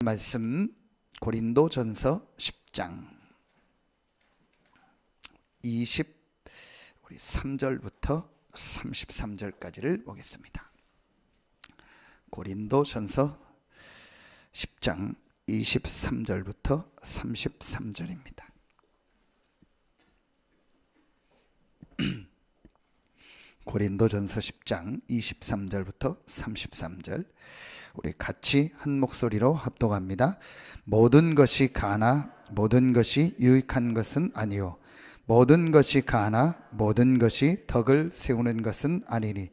말씀 고린도전서 10장 23절부터 33절까지를 보겠습니다. 고린도전서 10장 23절부터 33절입니다. 고린도전서 10장 23절부터 33절 우리 같이 한 목소리로 합독합니다. 모든 것이 가나 모든 것이 유익한 것은 아니요 모든 것이 가나 모든 것이 덕을 세우는 것은 아니니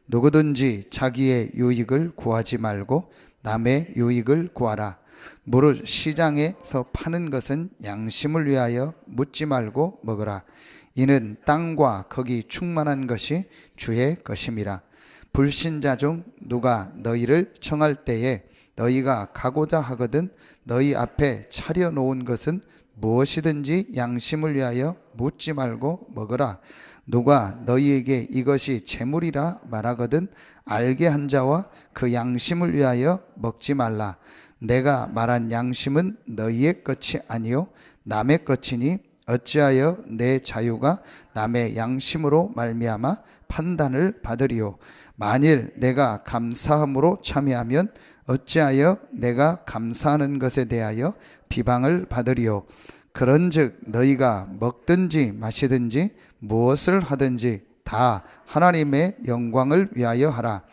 누구든지 자기의 유익을 구하지 말고 남의 유익을 구하라. 무릇 시장에서 파는 것은 양심을 위하여 묻지 말고 먹으라. 이는 땅과 거기 충만한 것이 주의 것임이라. 불신자 중 누가 너희를 청할 때에 너희가 가고자 하거든 너희 앞에 차려놓은 것은 무엇이든지 양심을 위하여 묻지 말고 먹으라. 누가 너희에게 이것이 재물이라 말하거든 알게 한 자와 그 양심을 위하여 먹지 말라. 내가 말한 양심은 너희의 것이 아니요 남의 것이니 어찌하여 내 자유가 남의 양심으로 말미암아 판단을 받으리요. 만일 내가 감사함으로 참여하면 어찌하여 내가 감사하는 것에 대하여 비방을 받으리요. 그런즉 너희가 먹든지 마시든지 무엇을 하든지 다 하나님의 영광을 위하여 하라.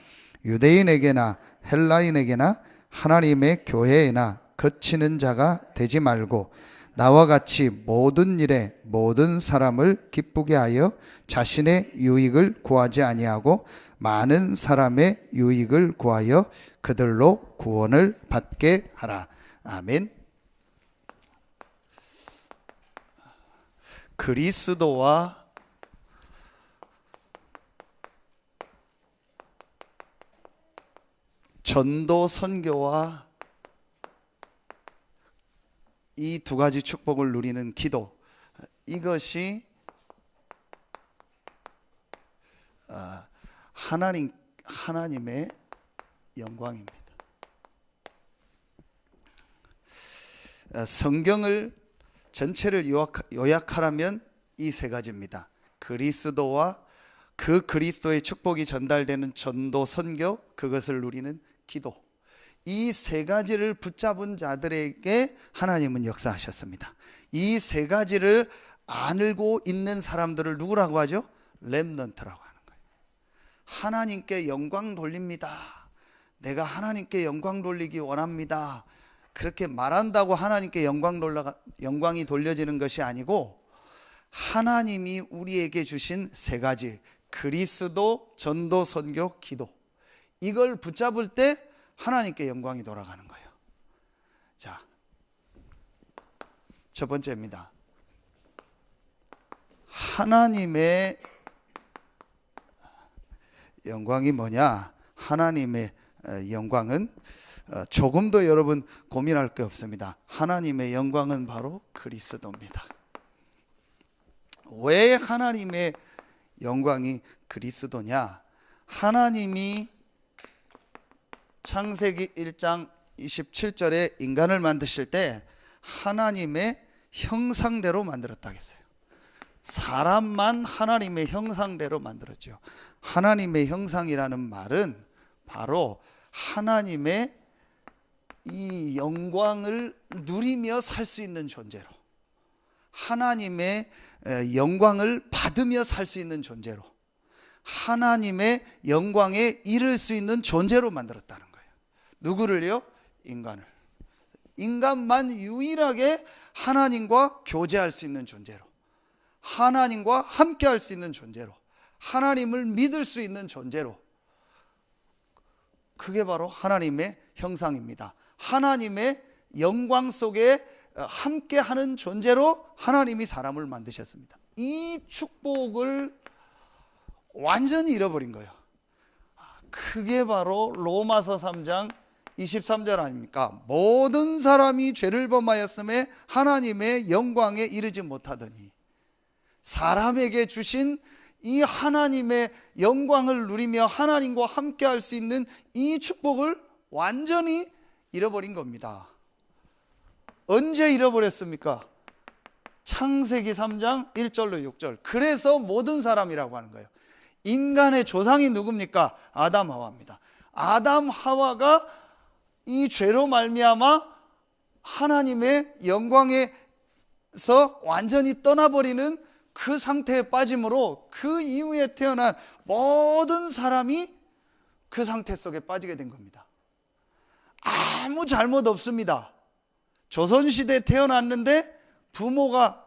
유대인에게나 헬라인에게나 하나님의 교회에나 거치는 자가 되지 말고 나와 같이 모든 일에 모든 사람을 기쁘게 하여 자신의 유익을 구하지 아니하고 많은 사람의 유익을 구하여 그들로 구원을 받게 하라. 아멘. 그리스도와 전도 선교와 이 두 가지 축복을 누리는 기도, 이것이 하나님의 영광입니다. 성경을 전체를 요약하라면 이 세 가지입니다. 그리스도와 그 그리스도의 축복이 전달되는 전도 선교, 그것을 누리는 기도. 이 세 가지를 붙잡은 자들에게 하나님은 역사하셨습니다. 이 세 가지를 안 알고 있는 사람들을 누구라고 하죠? 렘넌트라고 하는 거예요. 하나님께 영광 돌립니다. 내가 하나님께 영광 돌리기 원합니다. 그렇게 말한다고 하나님께 영광이 돌려지는 것이 아니고 하나님이 우리에게 주신 세 가지, 그리스도, 전도, 선교, 기도, 이걸 붙잡을 때 하나님께 영광이 돌아가는 거예요. 자, 첫 번째입니다. 하나님의 영광이 뭐냐? 하나님의 영광은 조금도 여러분 고민할 게 없습니다. 하나님의 영광은 바로 그리스도입니다. 왜 하나님의 영광이 그리스도냐? 하나님이 창세기 1장 27절에 인간을 만드실 때 하나님의 형상대로 만들었다 했어요. 사람만 하나님의 형상대로 만들었죠. 하나님의 형상이라는 말은 바로 하나님의 이 영광을 누리며 살 수 있는 존재로, 하나님의 영광을 받으며 살 수 있는 존재로, 하나님의 영광에 이를 수 있는 존재로 만들었다는 거예요. 누구를요? 인간을. 인간만 유일하게 하나님과 교제할 수 있는 존재로, 하나님과 함께 할 수 있는 존재로, 하나님을 믿을 수 있는 존재로. 그게 바로 하나님의 형상입니다. 하나님의 영광 속에 함께하는 존재로 하나님이 사람을 만드셨습니다. 이 축복을 완전히 잃어버린 거예요. 그게 바로 로마서 3장 23절 아닙니까? 모든 사람이 죄를 범하였음에 하나님의 영광에 이르지 못하더니, 사람에게 주신 이 하나님의 영광을 누리며 하나님과 함께 할 수 있는 이 축복을 완전히 잃어버린 겁니다. 언제 잃어버렸습니까? 창세기 3장 1절로 6절. 그래서 모든 사람이라고 하는 거예요. 인간의 조상이 누굽니까? 아담 하와입니다. 아담 하와가 이 죄로 말미암아 하나님의 영광에서 완전히 떠나버리는 그 상태에 빠짐으로 그 이후에 태어난 모든 사람이 그 상태 속에 빠지게 된 겁니다. 아무 잘못 없습니다. 조선시대에 태어났는데 부모가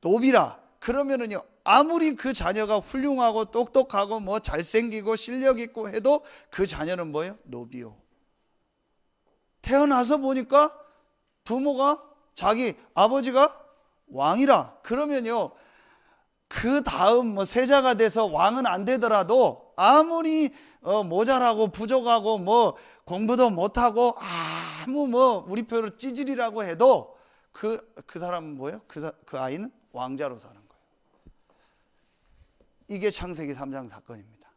노비라 그러면은요, 아무리 그 자녀가 훌륭하고 똑똑하고 뭐 잘생기고 실력 있고 해도 그 자녀는 뭐예요? 노비요. 태어나서 보니까 부모가 자기 아버지가 왕이라 그러면요, 그 다음 뭐 세자가 돼서 왕은 안 되더라도 아무리 모자라고 부족하고 뭐 공부도 못하고 아무 뭐 우리 표로 찌질이라고 해도 그 사람은 뭐예요? 그 아이는 왕자로 사는 거예요. 이게 창세기 3장 사건입니다.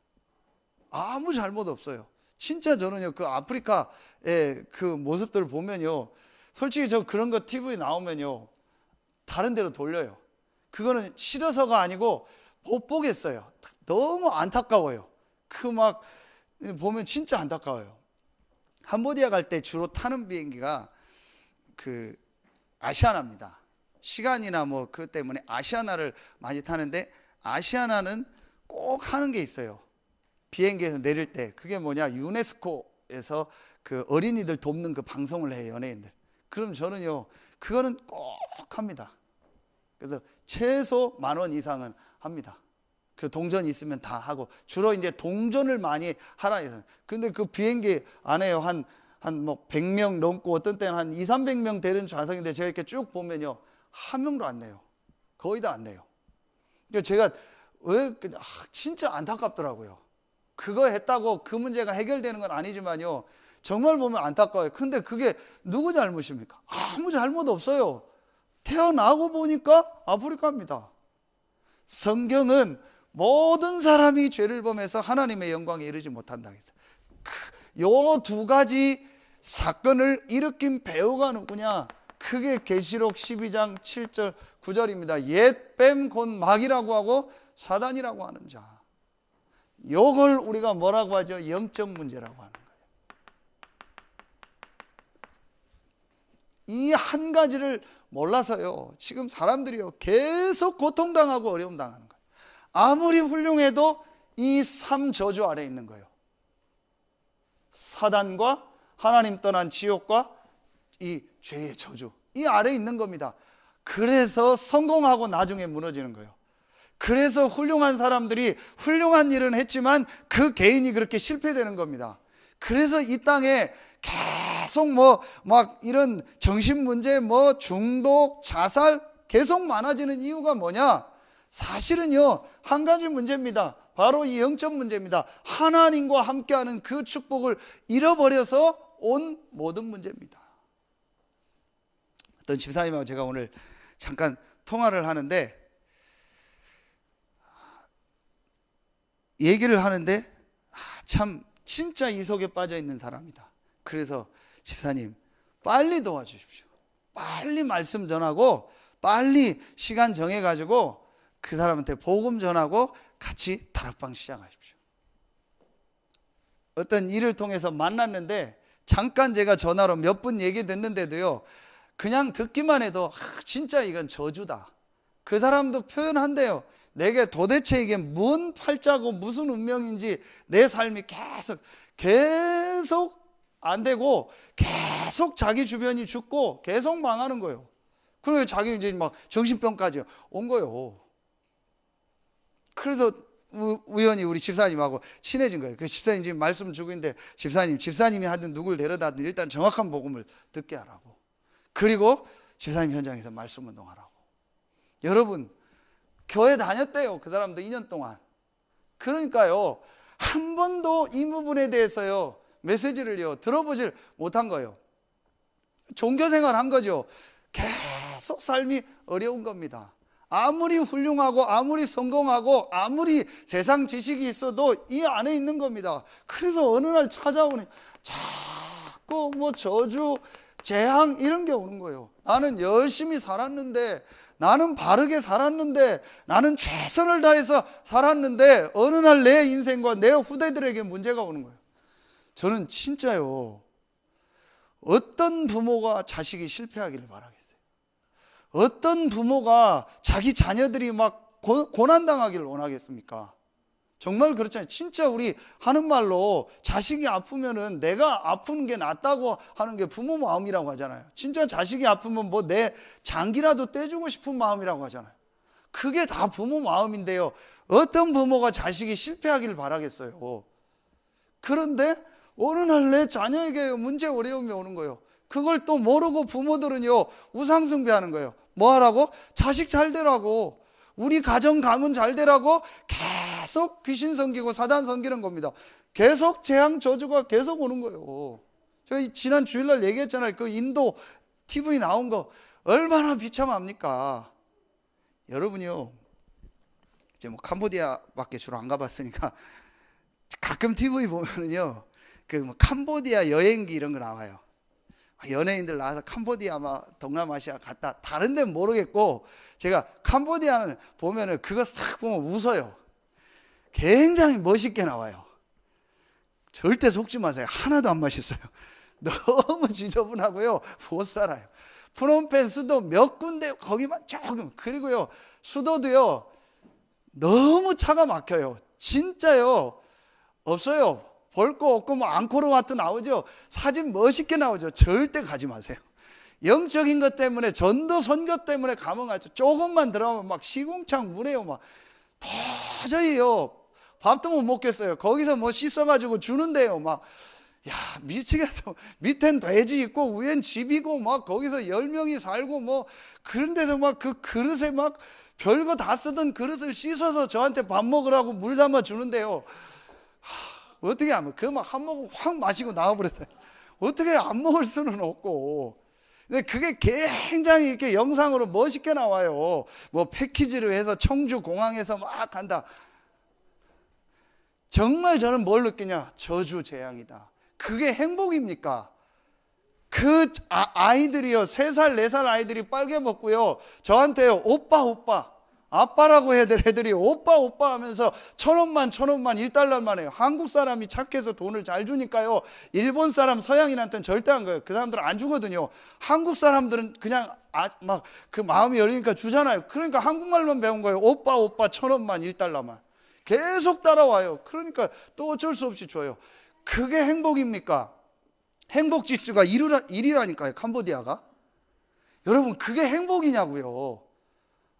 아무 잘못 없어요. 진짜 저는요, 그 아프리카의 그 모습들을 보면요, 솔직히 저 그런 거 TV 나오면요, 다른 데로 돌려요. 그거는 싫어서가 아니고 못 보겠어요. 너무 안타까워요. 그 막 보면 진짜 안타까워요. 캄보디아 갈 때 주로 타는 비행기가 그 아시아나입니다. 시간이나 뭐 그 때문에 아시아나를 많이 타는데, 아시아나는 꼭 하는 게 있어요. 비행기에서 내릴 때. 그게 뭐냐, 유네스코에서 그 어린이들 돕는 그 방송을 해요, 연예인들. 그럼 저는요, 그거는 꼭 합니다. 그래서 최소 10,000원 이상은 합니다. 그 동전 있으면 다 하고, 주로 이제 동전을 많이 하라 해서. 근데 그 비행기 안에요, 한 뭐 100명 넘고 어떤 때는 한 200~300명 되는 좌석인데, 제가 이렇게 쭉 보면요, 한 명도 안 내요. 거의 다 안 내요. 그러니까 제가 진짜 안타깝더라고요. 그거 했다고 그 문제가 해결되는 건 아니지만요, 정말 보면 안타까워요. 근데 그게 누구 잘못입니까? 아무 잘못 없어요. 태어나고 보니까 아프리카입니다. 성경은 모든 사람이 죄를 범해서 하나님의 영광에 이르지 못한다 했어요. 요 두 가지 사건을 일으킨 배우가 누구냐? 그게 계시록 12장 7절 9절입니다. 옛 뱀 곧 마귀라고 하고 사단이라고 하는 자. 요걸 우리가 뭐라고 하죠? 영적 문제라고 하는 거예요. 이 한 가지를 몰라서요, 지금 사람들이요, 계속 고통당하고 어려움 당하는 거예요. 아무리 훌륭해도 이 3저주 아래에 있는 거예요. 사단과 하나님 떠난 지옥과 이 죄의 저주, 이 아래에 있는 겁니다. 그래서 성공하고 나중에 무너지는 거예요. 그래서 훌륭한 사람들이 훌륭한 일은 했지만 그 개인이 그렇게 실패되는 겁니다. 그래서 이 땅에 계속 뭐 막 이런 정신 문제, 뭐 중독, 자살 계속 많아지는 이유가 뭐냐? 사실은요, 한 가지 문제입니다. 바로 이 영적 문제입니다. 하나님과 함께하는 그 축복을 잃어버려서 온 모든 문제입니다. 어떤 집사님하고 제가 오늘 잠깐 통화를 하는데, 얘기를 하는데 참 진짜 이 속에 빠져 있는 사람이다. 그래서 집사님, 빨리 도와주십시오. 빨리 말씀 전하고 빨리 시간 정해가지고 그 사람한테 복음 전하고 같이 다락방 시작하십시오. 어떤 일을 통해서 만났는데 잠깐 제가 전화로 몇 분 얘기 듣는데도요, 그냥 듣기만 해도 진짜 이건 저주다. 그 사람도 표현한대요. 내게 도대체 이게 뭔 팔자고 무슨 운명인지 내 삶이 계속 안 되고 계속 자기 주변이 죽고 계속 망하는 거예요. 그리고 자기 이제 막 정신병까지 온 거예요. 그래서 우연히 우리 집사님하고 친해진 거예요. 그 집사님 지금 말씀 주고 있는데, 집사님이 하든 누굴 데려다든 일단 정확한 복음을 듣게 하라고. 그리고 집사님 현장에서 말씀 운동하라고. 여러분, 교회 다녔대요. 그 사람도 2년 동안. 그러니까요, 한 번도 이 부분에 대해서요, 메시지를요, 들어보질 못한 거예요. 종교생활 한 거죠. 계속 삶이 어려운 겁니다. 아무리 훌륭하고 아무리 성공하고 아무리 세상 지식이 있어도 이 안에 있는 겁니다. 그래서 어느 날 찾아오니 자꾸 뭐 저주, 재앙 이런 게 오는 거예요. 나는 열심히 살았는데, 나는 바르게 살았는데, 나는 최선을 다해서 살았는데 어느 날 내 인생과 내 후대들에게 문제가 오는 거예요. 저는 진짜요, 어떤 부모가 자식이 실패하기를 바라겠어요? 어떤 부모가 자기 자녀들이 막 고난당하기를 원하겠습니까? 정말 그렇잖아요. 진짜 우리 하는 말로 자식이 아프면은 내가 아프는 게 낫다고 하는 게 부모 마음이라고 하잖아요. 진짜 자식이 아프면 뭐 내 장기라도 떼주고 싶은 마음이라고 하잖아요. 그게 다 부모 마음인데요, 어떤 부모가 자식이 실패하기를 바라겠어요? 그런데 어느 날 내 자녀에게 문제 어려움이 오는 거예요. 그걸 또 모르고 부모들은요, 우상숭배하는 거예요. 뭐 하라고? 자식 잘 되라고, 우리 가정 가문 잘 되라고 계속 귀신 섬기고 사단 섬기는 겁니다. 계속 재앙 저주가 계속 오는 거예요. 저희 지난 주일날 얘기했잖아요. 그 인도 TV 나온 거 얼마나 비참합니까? 여러분이요, 이제 뭐 캄보디아밖에 주로 안 가봤으니까 가끔 TV 보면은요, 그 뭐 캄보디아 여행기 이런 거 나와요. 연예인들 나와서 캄보디아 막 동남아시아 갔다, 다른 데는 모르겠고 제가 캄보디아는 보면은 그거 싹 보면 웃어요. 굉장히 멋있게 나와요. 절대 속지 마세요. 하나도 안 맛있어요. 너무 지저분하고요, 못 살아요. 프놈펜 수도 몇 군데 거기만 조금, 그리고요 수도도요 너무 차가 막혀요. 진짜요, 없어요. 볼 거 없고 뭐 앙코르와트 나오죠. 사진 멋있게 나오죠. 절대 가지 마세요. 영적인 것 때문에, 전도 선교 때문에 가면 가죠. 조금만 들어가면 막 시궁창 물에요. 막 도저히요 밥도 못 먹겠어요. 거기서 뭐 씻어가지고 주는데요, 막 야 미치겠어. 밑엔 돼지 있고 위엔 집이고 막 거기서 10명이 살고 뭐 그런 데서 막 그 그릇에 막 별거 다 쓰던 그릇을 씻어서 저한테 밥 먹으라고 물 담아 주는데요, 어떻게 하면 그 막 한 모금 확 마시고 나와버렸어요. 어떻게 안 먹을 수는 없고. 근데 그게 굉장히 이렇게 영상으로 멋있게 나와요. 뭐 패키지로 해서 청주 공항에서 막 간다. 정말 저는 뭘 느끼냐? 저주 재앙이다. 그게 행복입니까? 그 아이들이요, 3살 4살 아이들이 빨개 먹고요, 저한테요 오빠 오빠, 아빠라고 해야 될 애들이 오빠 오빠 하면서 1,000원만 1달러만 해요. 한국 사람이 착해서 돈을 잘 주니까요, 일본 사람 서양인한테는 절대 안 거예요. 그 사람들은 안 주거든요. 한국 사람들은 그냥 막 그 마음이 열리니까 주잖아요. 그러니까 한국말만 배운 거예요. 오빠 오빠 1,000원만 1달러만 계속 따라와요. 그러니까 또 어쩔 수 없이 줘요. 그게 행복입니까? 행복 지수가 1이라니까요 캄보디아가. 여러분, 그게 행복이냐고요?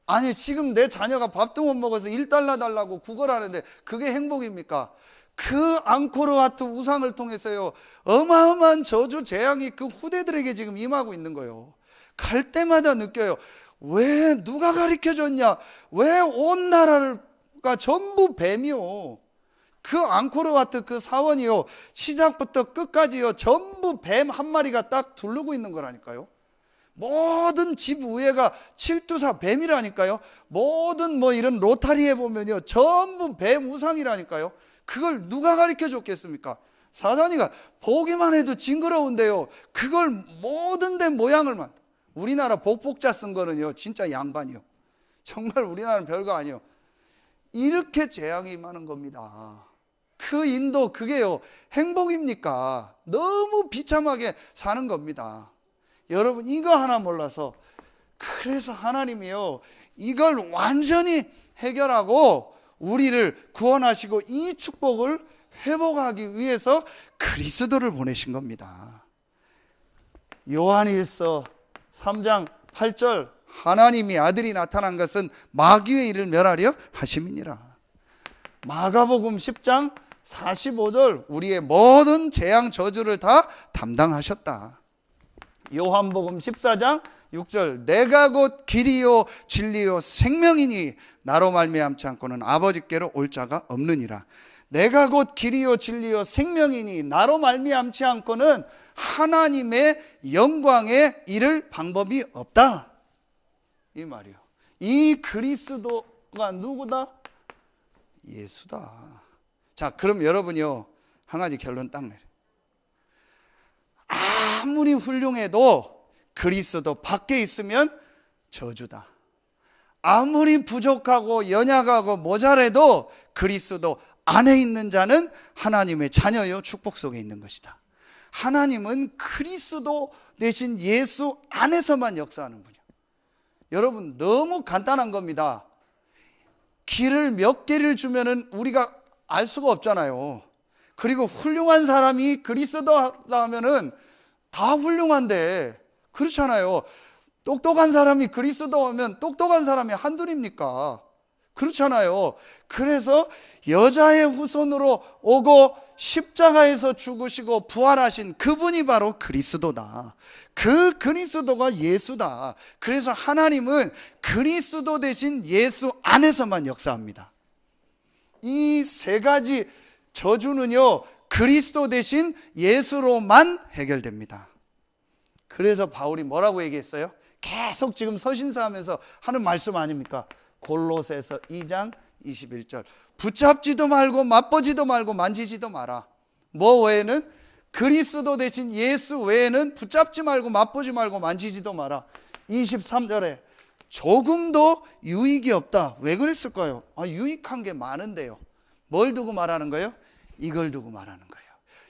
아니, 지금 내 자녀가 밥도 못 먹어서 1달러 달라고 구걸하는데 그게 행복입니까? 그 앙코르와트 우상을 통해서요, 어마어마한 저주 재앙이 그 후대들에게 지금 임하고 있는 거예요. 갈 때마다 느껴요. 왜 누가 가르쳐줬냐? 왜 온 나라가 전부 뱀이요? 그 앙코르와트 그 사원이요, 시작부터 끝까지요 전부 뱀 한 마리가 딱 두르고 있는 거라니까요. 모든 집 위에가 칠두사 뱀이라니까요. 모든 뭐 이런 로타리에 보면요 전부 뱀 우상이라니까요. 그걸 누가 가르쳐 줬겠습니까? 사단이가. 보기만 해도 징그러운데요, 그걸 모든 데 모양을만. 우리나라 복복자 쓴 거는요 진짜 양반이요. 정말 우리나라는 별거 아니에요. 이렇게 재앙이 임하는 겁니다. 그 인도, 그게요 행복입니까? 너무 비참하게 사는 겁니다. 여러분, 이거 하나 몰라서, 그래서 하나님이요 이걸 완전히 해결하고 우리를 구원하시고 이 축복을 회복하기 위해서 그리스도를 보내신 겁니다. 요한일서 3장 8절, 하나님이 아들이 나타난 것은 마귀의 일을 멸하려 하심이니라. 마가복음 10장 45절, 우리의 모든 재앙 저주를 다 담당하셨다. 요한복음 14장 6절, 내가 곧 길이요 진리요 생명이니 나로 말미암지 않고는 아버지께로 올 자가 없느니라. 내가 곧 길이요 진리요 생명이니 나로 말미암지 않고는 하나님의 영광에 이를 방법이 없다, 이 말이요. 이 그리스도가 누구다? 예수다. 자, 그럼 여러분이요 한 가지 결론 딱 내려. 아무리 훌륭해도 그리스도 밖에 있으면 저주다. 아무리 부족하고 연약하고 모자라도 그리스도 안에 있는 자는 하나님의 자녀요 축복 속에 있는 것이다. 하나님은 그리스도 대신 예수 안에서만 역사하는 분이야. 여러분, 너무 간단한 겁니다. 길을 몇 개를 주면은 우리가 알 수가 없잖아요. 그리고 훌륭한 사람이 그리스도라면은 다 훌륭한데, 그렇잖아요. 똑똑한 사람이 그리스도 하면 똑똑한 사람이 한둘입니까? 그렇잖아요. 그래서 여자의 후손으로 오고 십자가에서 죽으시고 부활하신 그분이 바로 그리스도다. 그 그리스도가 예수다. 그래서 하나님은 그리스도 대신 예수 안에서만 역사합니다. 이 세 가지 저주는요, 그리스도 대신 예수로만 해결됩니다. 그래서 바울이 뭐라고 얘기했어요? 계속 지금 서신사하면서 하는 말씀 아닙니까? 골로새서 2장 21절. 붙잡지도 말고 맛보지도 말고 만지지도 마라. 뭐 외에는? 그리스도 대신 예수 외에는 붙잡지 말고 맛보지 말고 만지지도 마라. 23절에 조금도 유익이 없다. 왜 그랬을까요? 유익한 게 많은데요. 뭘 두고 말하는 거예요? 이걸 두고 말하는 거예요.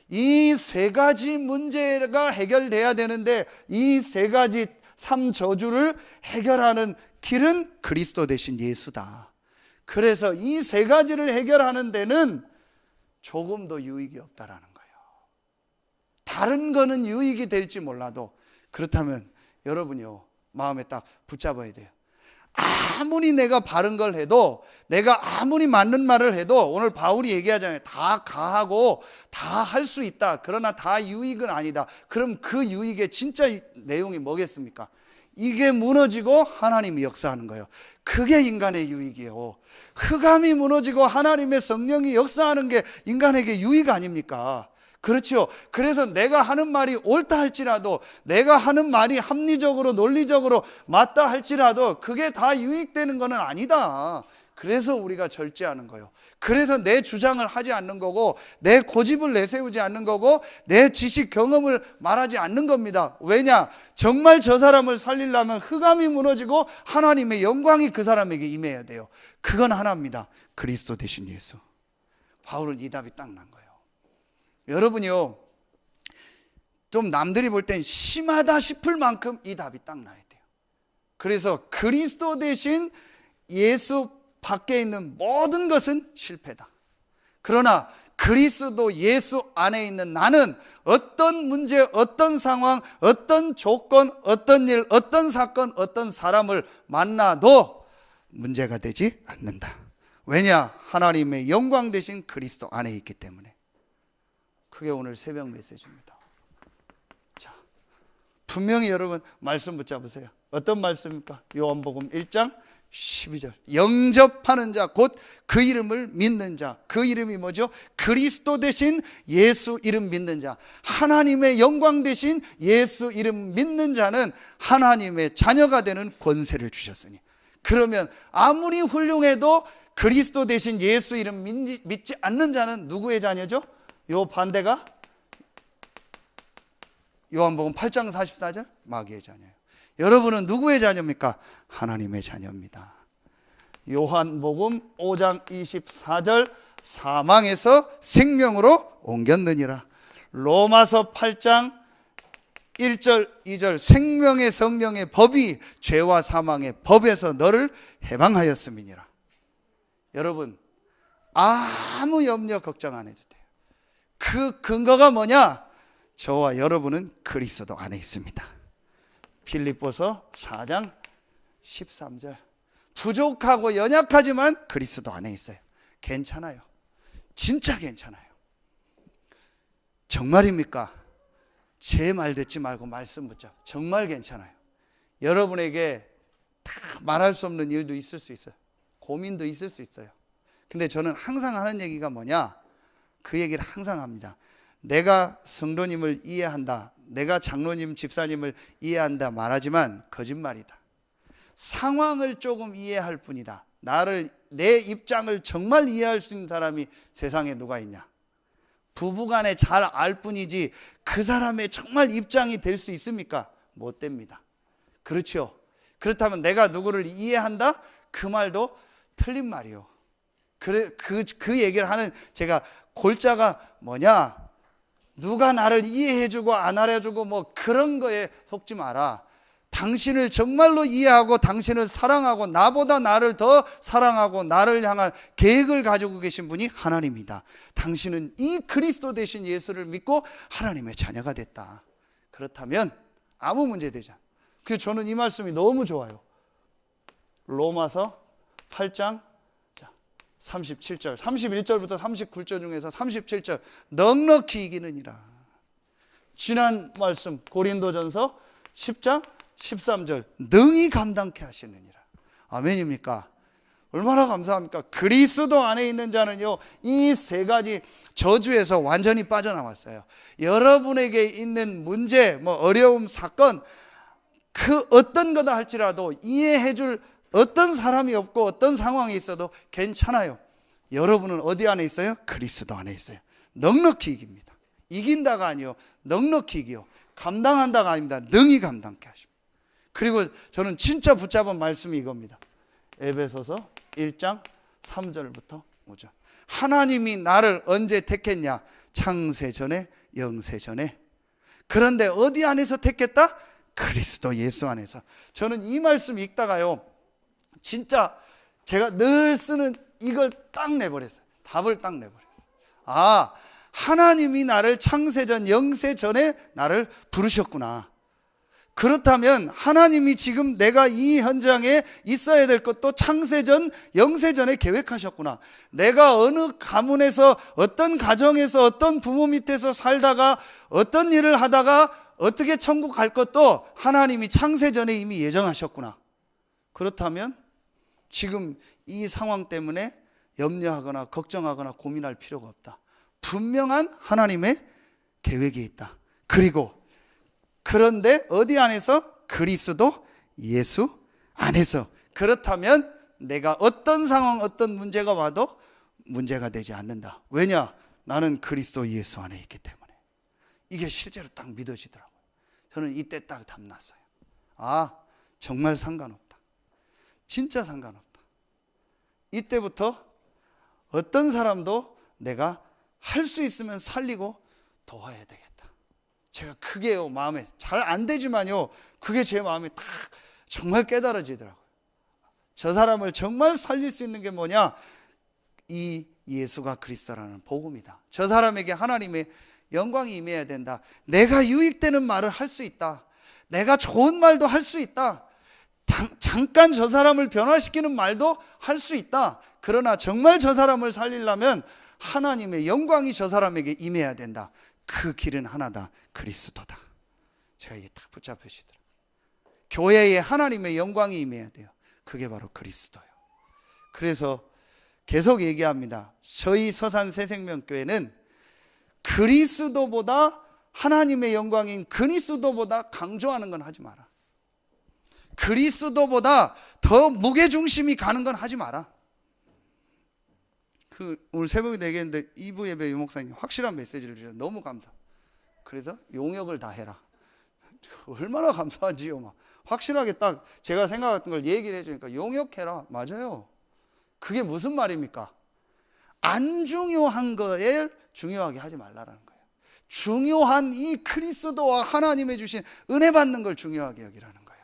이 세 가지 문제가 해결돼야 되는데 이 세 가지 삼저주를 해결하는 길은 그리스도 대신 예수다. 그래서 이 세 가지를 해결하는 데는 조금도 유익이 없다라는 거예요. 다른 거는 유익이 될지 몰라도 그렇다면 여러분이요, 마음에 딱 붙잡아야 돼요. 아무리 내가 바른 걸 해도, 내가 아무리 맞는 말을 해도, 오늘 바울이 얘기하잖아요. 다 가하고 다 할 수 있다. 그러나 다 유익은 아니다. 그럼 그 유익의 진짜 내용이 뭐겠습니까? 이게 무너지고 하나님이 역사하는 거예요. 그게 인간의 유익이에요. 흑암이 무너지고 하나님의 성령이 역사하는 게 인간에게 유익 아닙니까? 그렇죠. 그래서 내가 하는 말이 옳다 할지라도, 내가 하는 말이 합리적으로 논리적으로 맞다 할지라도 그게 다 유익되는 것은 아니다. 그래서 우리가 절제하는 거예요. 그래서 내 주장을 하지 않는 거고, 내 고집을 내세우지 않는 거고, 내 지식 경험을 말하지 않는 겁니다. 왜냐? 정말 저 사람을 살리려면 흑암이 무너지고 하나님의 영광이 그 사람에게 임해야 돼요. 그건 하나입니다. 그리스도 대신 예수. 바울은 이 답이 딱 난 거예요. 여러분이요, 좀 남들이 볼 땐 심하다 싶을 만큼 이 답이 딱 나야 돼요. 그래서 그리스도 대신 예수 밖에 있는 모든 것은 실패다. 그러나 그리스도 예수 안에 있는 나는 어떤 문제, 어떤 상황, 어떤 조건, 어떤 일, 어떤 사건, 어떤 사람을 만나도 문제가 되지 않는다. 왜냐? 하나님의 영광 되신 그리스도 안에 있기 때문에. 그게 오늘 새벽 메시지입니다. 자, 분명히 여러분 말씀 붙잡으세요. 어떤 말씀입니까? 요한복음 1장 12절. 영접하는 자, 곧 그 이름을 믿는 자. 그 이름이 뭐죠? 그리스도 대신 예수 이름 믿는 자. 하나님의 영광 대신 예수 이름 믿는 자는 하나님의 자녀가 되는 권세를 주셨으니. 그러면 아무리 훌륭해도 그리스도 대신 예수 이름 믿지 않는 자는 누구의 자녀죠? 요 반대가 요한복음 8장 44절 마귀의 자녀예요. 여러분은 누구의 자녀입니까? 하나님의 자녀입니다. 요한복음 5장 24절 사망에서 생명으로 옮겼느니라. 로마서 8장 1절 2절 생명의 성령의 법이 죄와 사망의 법에서 너를 해방하였음이니라. 여러분, 아무 염려 걱정 안 해도 돼요. 그 근거가 뭐냐? 저와 여러분은 그리스도 안에 있습니다. 빌립보서 4장 13절. 부족하고 연약하지만 그리스도 안에 있어요. 괜찮아요. 진짜 괜찮아요. 정말입니까? 제 말 듣지 말고 말씀 붙잡. 정말 괜찮아요. 여러분에게 다 말할 수 없는 일도 있을 수 있어요. 고민도 있을 수 있어요. 근데 저는 항상 하는 얘기가 뭐냐? 그 얘기를 항상 합니다. 내가 성도님을 이해한다, 내가 장로님, 집사님을 이해한다 말하지만 거짓말이다. 상황을 조금 이해할 뿐이다. 내 입장을 정말 이해할 수 있는 사람이 세상에 누가 있냐? 부부간에 잘 알 뿐이지 그 사람의 정말 입장이 될 수 있습니까? 못 됩니다. 그렇죠. 그렇다면 내가 누구를 이해한다? 그 말도 틀린 말이요. 그 얘기를 하는 제가 골자가 뭐냐? 누가 나를 이해해주고 안 알아주고 뭐 그런 거에 속지 마라. 당신을 정말로 이해하고 당신을 사랑하고 나보다 나를 더 사랑하고 나를 향한 계획을 가지고 계신 분이 하나님이다. 당신은 이 그리스도 되신 예수를 믿고 하나님의 자녀가 됐다. 그렇다면 아무 문제 되지 않아. 그래서 저는 이 말씀이 너무 좋아요. 로마서 8장 37절, 31절부터 39절 중에서 37절 넉넉히 이기느니라. 지난 말씀 고린도전서 10장 13절 능히 감당케 하시느니라. 아멘입니까? 얼마나 감사합니까? 그리스도 안에 있는 자는요, 이 세 가지 저주에서 완전히 빠져나왔어요. 여러분에게 있는 문제, 어려움, 사건, 그 어떤 거다 할지라도 이해해줄 어떤 사람이 없고 어떤 상황이 있어도 괜찮아요. 여러분은 어디 안에 있어요? 그리스도 안에 있어요. 넉넉히 이깁니다. 이긴다가 아니요, 넉넉히 이기요. 감당한다가 아닙니다. 능히 감당케 하십니다. 그리고 저는 진짜 붙잡은 말씀이 이겁니다. 에베소서 1장 3절부터 5절. 하나님이 나를 언제 택했냐? 창세 전에, 영세 전에. 그런데 어디 안에서 택했다? 그리스도 예수 안에서. 저는 이 말씀 읽다가요, 진짜 제가 늘 쓰는 이걸 딱 내버렸어요. 답을 딱 내버렸어요. 아, 하나님이 나를 창세전, 영세전에 나를 부르셨구나. 그렇다면 하나님이 지금 내가 이 현장에 있어야 될 것도 창세전, 영세전에 계획하셨구나. 내가 어느 가문에서, 어떤 가정에서, 어떤 부모 밑에서 살다가 어떤 일을 하다가 어떻게 천국 갈 것도 하나님이 창세전에 이미 예정하셨구나. 그렇다면 지금 이 상황 때문에 염려하거나 걱정하거나 고민할 필요가 없다. 분명한 하나님의 계획이 있다. 그런데 어디 안에서? 그리스도 예수 안에서. 그렇다면 내가 어떤 상황, 어떤 문제가 와도 문제가 되지 않는다. 왜냐? 나는 그리스도 예수 안에 있기 때문에. 이게 실제로 딱 믿어지더라고요. 저는 이때 딱 답났어요. 아, 정말 상관없다. 진짜 상관없다. 이때부터 어떤 사람도 내가 할 수 있으면 살리고 도와야 되겠다. 제가 크게요, 마음에 잘 안 되지만요, 그게 제 마음에 딱 정말 깨달아지더라고요. 저 사람을 정말 살릴 수 있는 게 뭐냐? 이 예수가 그리스도라는 복음이다. 저 사람에게 하나님의 영광이 임해야 된다. 내가 유익되는 말을 할 수 있다. 내가 좋은 말도 할 수 있다. 잠깐 저 사람을 변화시키는 말도 할 수 있다. 그러나 정말 저 사람을 살리려면 하나님의 영광이 저 사람에게 임해야 된다. 그 길은 하나다. 그리스도다. 제가 이게 딱 붙잡히시더라고요. 교회에 하나님의 영광이 임해야 돼요. 그게 바로 그리스도예요. 그래서 계속 얘기합니다. 저희 서산 새생명교회는 그리스도보다, 하나님의 영광인 그리스도보다 강조하는 건 하지 마라. 그리스도보다 더 무게중심이 가는 건 하지 마라. 오늘 새벽에 얘기했는데 2부 예배 유목사님 확실한 메시지를 주셔서 너무 감사. 그래서 용역을 다 해라. 얼마나 감사하지요. 막 확실하게 딱 제가 생각했던 걸 얘기를 해주니까 용역해라. 맞아요. 그게 무슨 말입니까? 안 중요한 거를 중요하게 하지 말라라는 거예요. 중요한 이 그리스도와 하나님의 주신 은혜 받는 걸 중요하게 여기라는 거예요.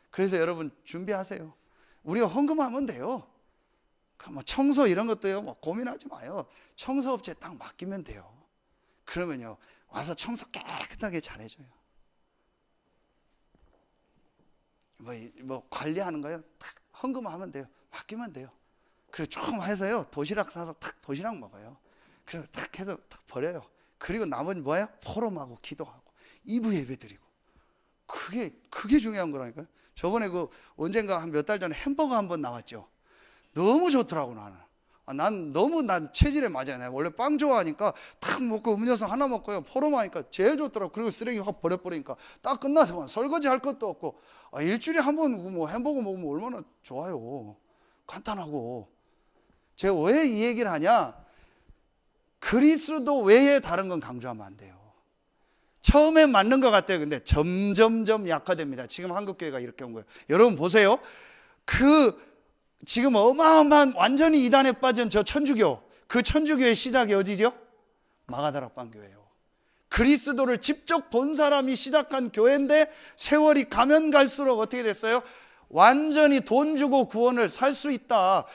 그래서 여러분 준비하세요. 우리가 헌금하면 돼요. 뭐 청소 이런 것도요, 뭐 고민하지 마요. 청소업체에 딱 맡기면 돼요. 그러면요, 와서 청소 깨끗하게 잘해줘요. 뭐 관리하는 거요, 딱 헌금하면 돼요. 맡기면 돼요. 그리고 조금 해서요, 도시락 사서 탁 도시락 먹어요. 그리고 탁 해서 탁 버려요. 그리고 나머지 뭐예요? 포럼하고 기도하고 2부 예배 드리고. 그게 중요한 거라니까요. 저번에 언젠가 한 몇 달 전에 햄버거 한번 나왔죠. 너무 좋더라고. 난 체질에 맞아요. 내가 원래 빵 좋아하니까 탁 먹고 음료수 하나 먹고요, 포럼하니까 제일 좋더라고. 그리고 쓰레기 확 버려버리니까 딱 끝나서만 설거지 할 것도 없고, 일주일에 한 번 뭐 햄버거 먹으면 얼마나 좋아요. 간단하고. 제가 왜 이 얘기를 하냐? 그리스도 외에 다른 건 강조하면 안 돼요. 처음엔 맞는 것 같아요. 근데 점점점 약화됩니다. 지금 한국교회가 이렇게 온 거예요. 여러분 보세요. 지금 어마어마한 완전히 이단에 빠진 저 천주교, 그 천주교의 시작이 어디죠? 마가다락방 교회예요. 그리스도를 직접 본 사람이 시작한 교회인데 세월이 가면 갈수록 어떻게 됐어요? 완전히 돈 주고 구원을 살 수 있다.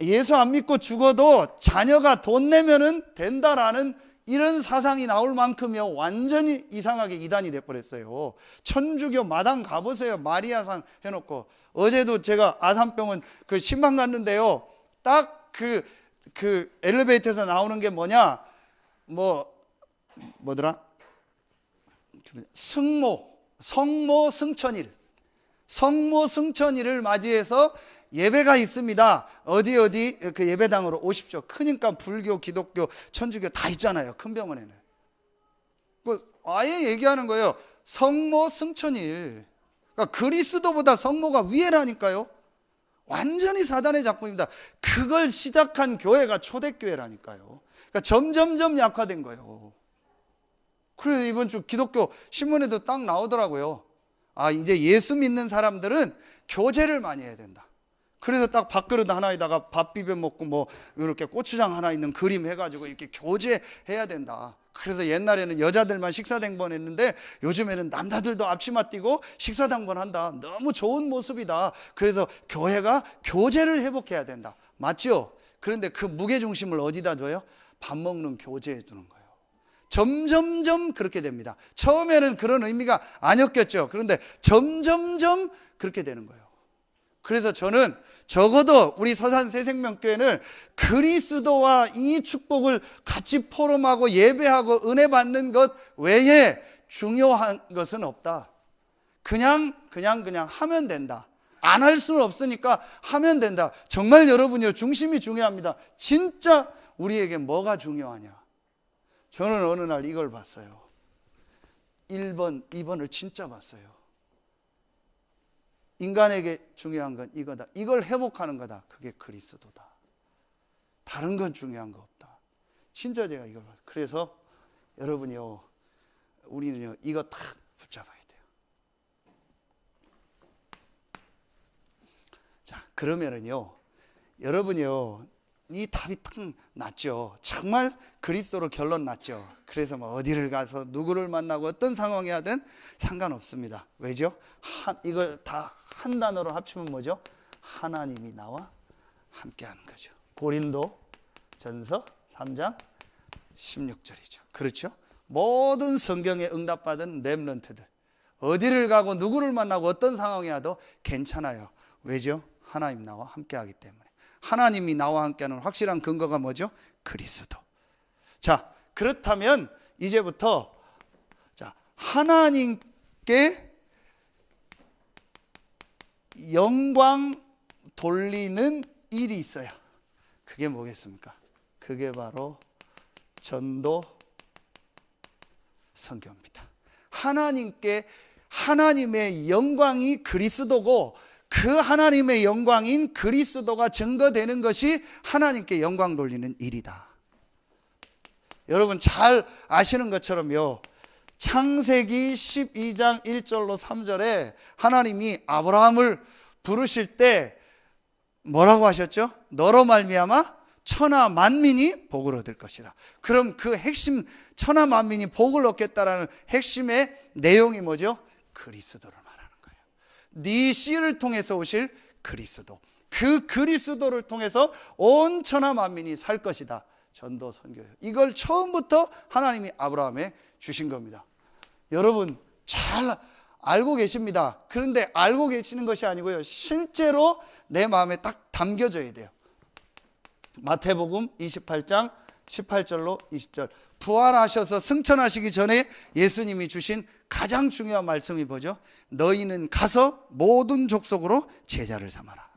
예수 안 믿고 죽어도 자녀가 돈 내면은 된다라는 이런 사상이 나올 만큼요 완전히 이상하게 이단이 돼버렸어요. 천주교 마당 가보세요. 마리아상 해놓고. 어제도 제가 아산병원 그 신방 갔는데요, 딱 그 엘리베이터에서 나오는 게 뭐냐, 뭐더라, 성모 승천일을 맞이해서 예배가 있습니다. 어디 그 예배당으로 오십시오. 크니까 불교, 기독교, 천주교 다 있잖아요. 큰 병원에는. 아예 얘기하는 거예요. 성모 승천일. 그러니까 그리스도보다 성모가 위에라니까요. 완전히 사단의 작품입니다. 그걸 시작한 교회가 초대교회라니까요. 그러니까 점점점 약화된 거예요. 그래서 이번 주 기독교 신문에도 딱 나오더라고요. 이제 예수 믿는 사람들은 교제를 많이 해야 된다. 그래서 딱 밥그릇 하나에다가 밥 비벼 먹고 이렇게 고추장 하나 있는 그림 해가지고 이렇게 교제해야 된다. 그래서 옛날에는 여자들만 식사당번 했는데 요즘에는 남자들도 앞치마 띄고 식사당번 한다. 너무 좋은 모습이다. 그래서 교회가 교제를 회복해야 된다. 맞죠? 그런데 그 무게중심을 어디다 줘요? 밥 먹는 교제에 두는 거예요. 점점점 그렇게 됩니다. 처음에는 그런 의미가 아니었겠죠. 그런데 점점점 그렇게 되는 거예요. 그래서 저는 적어도 우리 서산 새생명교회는 그리스도와 이 축복을 같이 포럼하고 예배하고 은혜 받는 것 외에 중요한 것은 없다. 그냥 하면 된다. 안 할 수는 없으니까 하면 된다. 정말 여러분이요, 중심이 중요합니다. 진짜 우리에게 뭐가 중요하냐? 저는 어느 날 이걸 봤어요. 1번, 2번을 진짜 봤어요. 인간에게 중요한 건 이거다. 이걸 회복하는 거다. 그게 그리스도다. 다른 건 중요한 거 없다. 진짜 제가 이걸 봤어요. 그래서 여러분이요, 우리는요, 이거 딱 붙잡아야 돼요. 자, 그러면은요, 여러분이요, 이 답이 딱 났죠. 정말 그리스도로 결론 났죠. 그래서 어디를 가서 누구를 만나고 어떤 상황이 하든 상관없습니다. 왜죠? 이걸 다 한 단어로 합치면 뭐죠? 하나님이 나와 함께하는 거죠. 고린도 전서 3장 16절이죠. 그렇죠? 모든 성경에 응답받은 렘넌트들, 어디를 가고 누구를 만나고 어떤 상황이 와도 괜찮아요. 왜죠? 하나님 나와 함께하기 때문에. 하나님이 나와 함께하는 확실한 근거가 뭐죠? 그리스도. 자, 그렇다면 이제부터 하나님께 영광 돌리는 일이 있어요. 그게 뭐겠습니까? 그게 바로 전도 선교입니다. 하나님의 영광이 그리스도고, 그 하나님의 영광인 그리스도가 증거되는 것이 하나님께 영광 돌리는 일이다. 여러분 잘 아시는 것처럼요, 창세기 12장 1절로 3절에 하나님이 아브라함을 부르실 때 뭐라고 하셨죠? 너로 말미암아 천하 만민이 복을 얻을 것이라. 그럼 그 핵심, 천하 만민이 복을 얻겠다라는 핵심의 내용이 뭐죠? 그리스도를 말하는 거예요. 네 씨를 통해서 오실 그리스도, 그 그리스도를 통해서 온 천하 만민이 살 것이다. 전도 선교예요. 이걸 처음부터 하나님이 아브라함에 주신 겁니다. 여러분 잘 알고 계십니다. 그런데 알고 계시는 것이 아니고요, 실제로 내 마음에 딱 담겨져야 돼요. 마태복음 28장 18절로 20절, 부활하셔서 승천하시기 전에 예수님이 주신 가장 중요한 말씀이 뭐죠? 너희는 가서 모든 족속으로 제자를 삼아라.